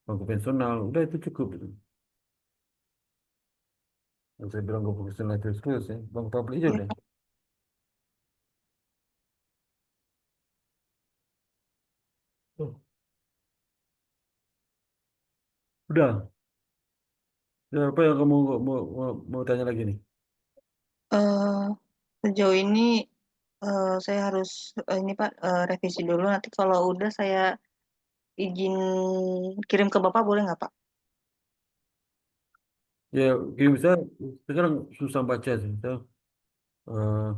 bank konvensional. Udah itu cukup. Gitu. Yang saya bilang bank konvensional terus ya. Bank publik aja Iya udah. Pak. Oh, udah. Ya, apa yang kamu mau tanya lagi nih? Eh, Sejauh ini saya harus ini Pak revisi dulu. Nanti kalau udah saya izin kirim ke Bapak boleh nggak Pak? Ya, kirim saya sekarang susah baca sih. Saya, eh,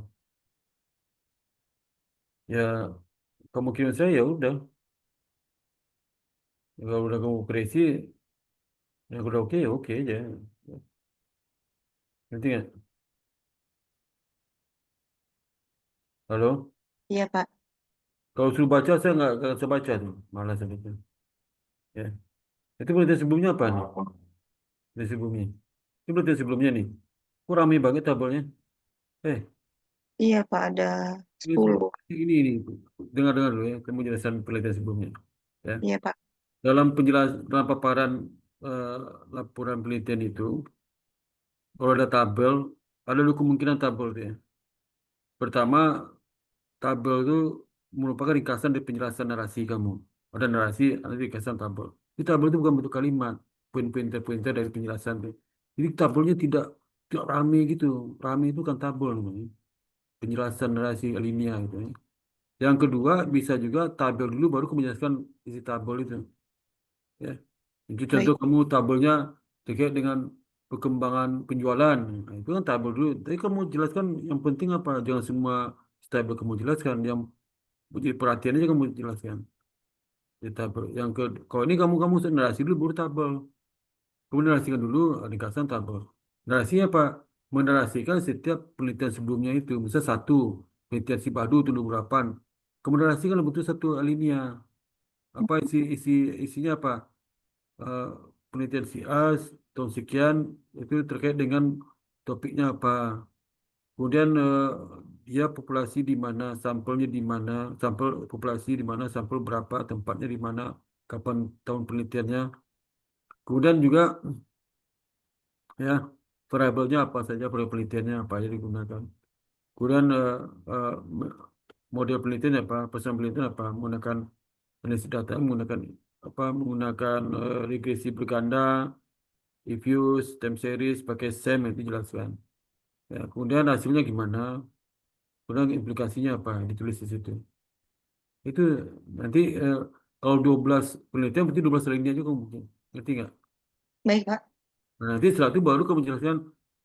ya, kamu kirim saya ya udah. Kalau udah kamu kreasi, ya udah oke ya oke aja. Nanti nggak? Halo? Iya Pak. Kalau suruh baca saya nggak bisa baca tuh. Malas sebetulnya. Ya. Itu berita sebelumnya apa nih? Berita sebelumnya. Itu berita sebelumnya nih. Kok rame banget tabelnya? Eh, Iya Pak ada ini, 10. ini. Dengar-dengar dulu ya. Kamu jelasan penelitian sebelumnya. Ya. Iya Pak. Dalam paparan eh, laporan penelitian itu, kalau ada tabel, ada dua kemungkinan tabel tuh ya. Pertama, tabel itu merupakan ringkasan dari penjelasan narasi kamu. Ada narasi, ada ringkasan tabel. Di tabel itu bukan bentuk kalimat, poin-pointer dari penjelasan tuh. Jadi tabelnya tidak rame gitu. Rame itu kan tabel namanya. Penjelasan narasi alinea gitu ya. Yang kedua, bisa juga tabel dulu baru kamu menjelaskan isi tabel itu. Ya. Jadi contoh Baik. kamu tabelnya terkait dengan perkembangan penjualan. Nah, itu kan tabel dulu. Tapi kamu jelaskan yang penting apa? Jangan semua tabel kamu jelaskan. Yang jadi perhatian aja kamu jelaskan. Di tabel. Kalau ini kamu narasi dulu baru tabel. Kamu narasikan dulu ringkasan tabel. Narasi apa? Menarasikan setiap penelitian sebelumnya itu. Misal satu penelitian si Badu tahun 2008. Kamu narasikan dalam bentuk satu alinea. Apa isinya apa? eh, Penelitian si A tahun sekian itu terkait dengan topiknya apa. Kemudian dia populasi di mana, sampelnya di mana, sampel populasi di mana, sampel berapa, tempatnya di mana, kapan tahun penelitiannya. Kemudian juga ya variabelnya apa saja, variabel penelitiannya apa aja digunakan. Kemudian eh, me- model penelitian apa, pesan penelitian apa, menggunakan analisis data, menggunakan regresi berganda, diffuse, time series, pakai SEM itu jelaskan. Ya, kemudian hasilnya gimana? Kemudian implikasinya apa? Ditulis di situ. Itu nanti kalau 12 penelitian berarti 12 lainnya juga mungkin. Ngerti nggak? Baik Pak. Nah, nanti setelah itu baru kamu jelaskan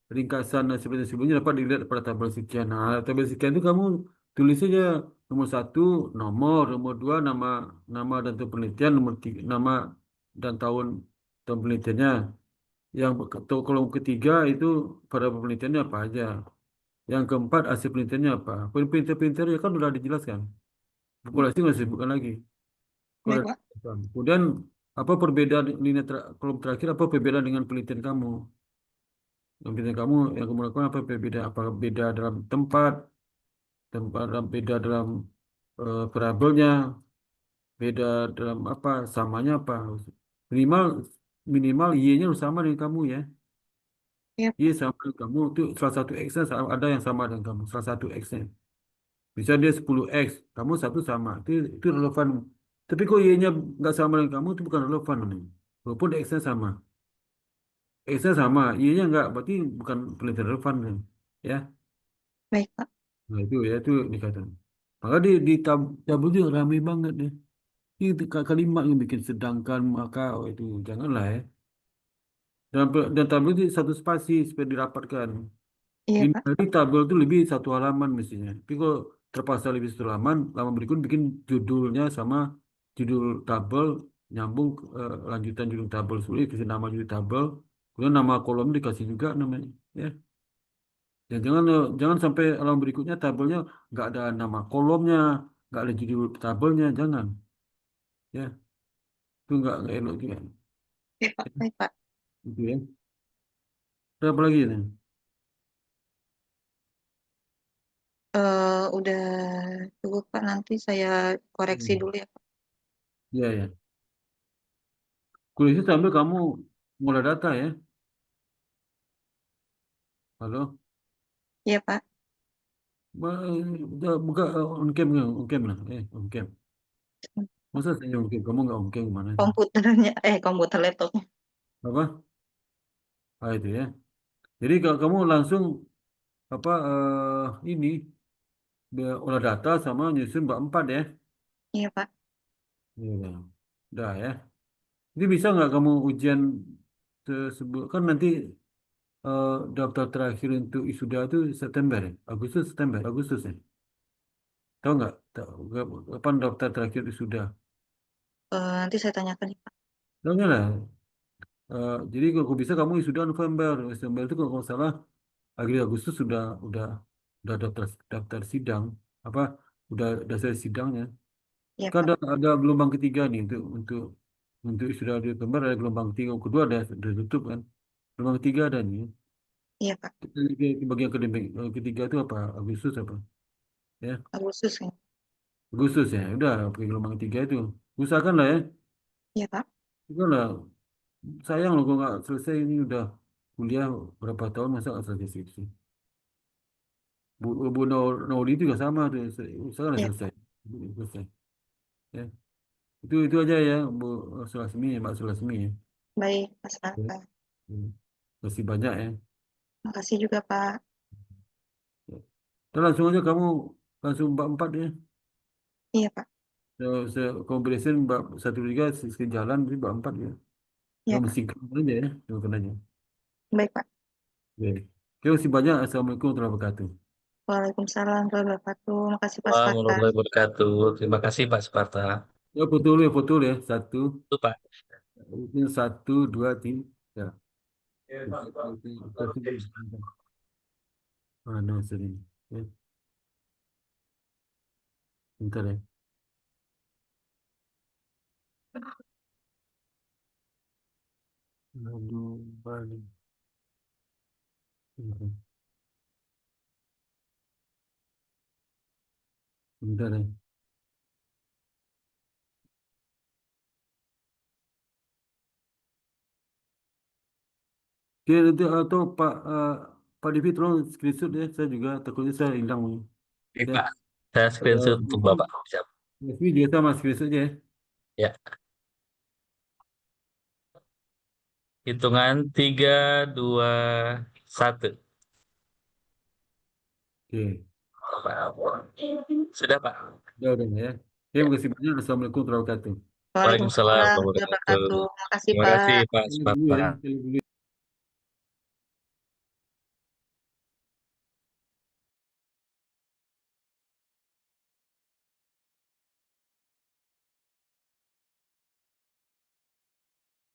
ringkasan dan sebelumnya dapat dilihat pada tabel sekian. Nah, tabel sekian itu kamu tulis saja nomor satu nomor dua nama nama dan tahun penelitian, nomor tiga nama dan tahun penelitiannya. Kolom ketiga itu pada penelitiannya apa aja. Yang keempat hasil penelitiannya apa. Pinter-pinter ya kan sudah dijelaskan. Populasi nggak disebutkan lagi. Kalau Baik ada- Pak. Kemudian apa perbedaan kolom terakhir apa perbedaan dengan penelitian kamu? Yang penelitian kamu yang kamu lakukan apa perbedaan? Apa beda dalam beda dalam variabelnya, beda dalam apa, samanya apa? Minimal minimal Y-nya harus sama dengan kamu ya. Iya Y sama dengan kamu itu salah satu X-nya ada yang sama dengan kamu, salah satu X-nya. Bisa dia 10X, kamu satu sama. Itu relevan. Tapi kok Y-nya nggak sama dengan kamu, itu bukan relevan namanya. Walaupun X-nya sama. X-nya sama, Y-nya nggak, berarti bukan penelitian relevan. Kan? Ya, baik Pak. nah itu ya, itu dikatakan. Maka tabel itu ramai banget deh. Itu kalimat yang bikin sedangkan, maka oh, itu janganlah ya. Dan tabel itu satu spasi supaya dirapatkan. Iya Ini Pak. tadi tabel itu lebih satu halaman mestinya. Tapi kalau terpaksa lebih satu halaman, lama berikut bikin judulnya sama judul tabel nyambung lanjutan judul tabel sulit, kasih nama judul tabel, kemudian nama kolom dikasih juga namanya, ya. Dan jangan sampai halaman berikutnya tabelnya nggak ada nama kolomnya, nggak ada judul tabelnya, jangan, ya. Itu nggak elok juga, Oke, Pak. Baik, Pak. gitu ya. Ada apa lagi nih? Udah cukup, Pak. Nanti saya koreksi dulu ya, Pak. Ya, ya. Kuliah sambil kamu mulai data ya. Halo, Iya, Pak. buka on cam nggak? On cam lah, on cam. Masa saya on cam, kamu nggak on cam gimana sih? Komputer laptopnya. Apa? Itu ya. Jadi kalau kamu langsung apa ini olah data sama nyusun bab 4 ya. Iya, Pak. Iya. Udah ya. Ini bisa nggak kamu ujian tersebut kan nanti eh, daftar terakhir untuk wisuda itu September ya? Agustus ya. Tahu nggak? Kapan daftar terakhir wisuda? Nanti saya tanyakan ya, Pak. Tahu nggak lah. Jadi kalau bisa kamu wisuda November. November itu kalau nggak salah akhir Agustus udah daftar sidang apa udah selesai sidangnya. Iya, Kan Pak. ada gelombang ketiga nih untuk sudah di November ada gelombang ketiga, kedua udah tutup kan. Gelombang ketiga ada nih. Iya, Pak. Kita lihat di bagian akademik. Ketiga itu apa? Agustus apa? Ya, Agustus ya. Agustus ya. Udah pakai gelombang ketiga itu. Usahakan lah ya. Iya, Pak. Usahakan lah. Sayang loh kalau nggak selesai ini udah kuliah berapa tahun masa nggak selesai skripsi. Bu Naudi juga sama tuh. Usahakan lah Iya, selesai. Selesai. Ya. Itu aja ya Bu Sulasmi, Mbak Sulasmi ya. baik, Mas Ya. Raka. Hmm. Masih banyak ya. Makasih juga, Pak. Ya. Dan langsung aja kamu langsung bab 4 ya. Iya, Pak. Combination bab 1 3 sejalan di bab 4 ya. Iya, Kamu Pak. sinkron aja ya. Sinkron aja. Baik, Pak. Oke. Oke, masih banyak. Assalamualaikum warahmatullahi wabarakatuh. Waalaikumsalam warahmatullahi wabarakatuh. Makasih, Pak Sparta. Warahmatullahi wabarakatuh. Terima kasih Pak Sparta. Ya, foto dulu ya. Satu, Itu Pak. ini 1 2 3. Mana sini? Ya, bentar ya. Aduh, balik. Bentar ya. Oke, nanti atau Pak Divi tolong screenshot ya. Saya juga takutnya saya hilang. Oke, Ya. Pak. Saya screenshot untuk Bapak. Siap. Divi juga sama screenshot aja ya. Ya. Hitungan 3, 2, 1. Oke, Sudah Pak. udah ya. Oke, Ya. makasih banyak. Assalamualaikum warahmatullahi wabarakatuh. Waalaikumsalam Waalaikumsalam warahmatullahi warahmatullahi wabarakatuh. wabarakatuh. Makasih, Terima Pak. kasih Pak Dulu ya. Sparta. Dulu.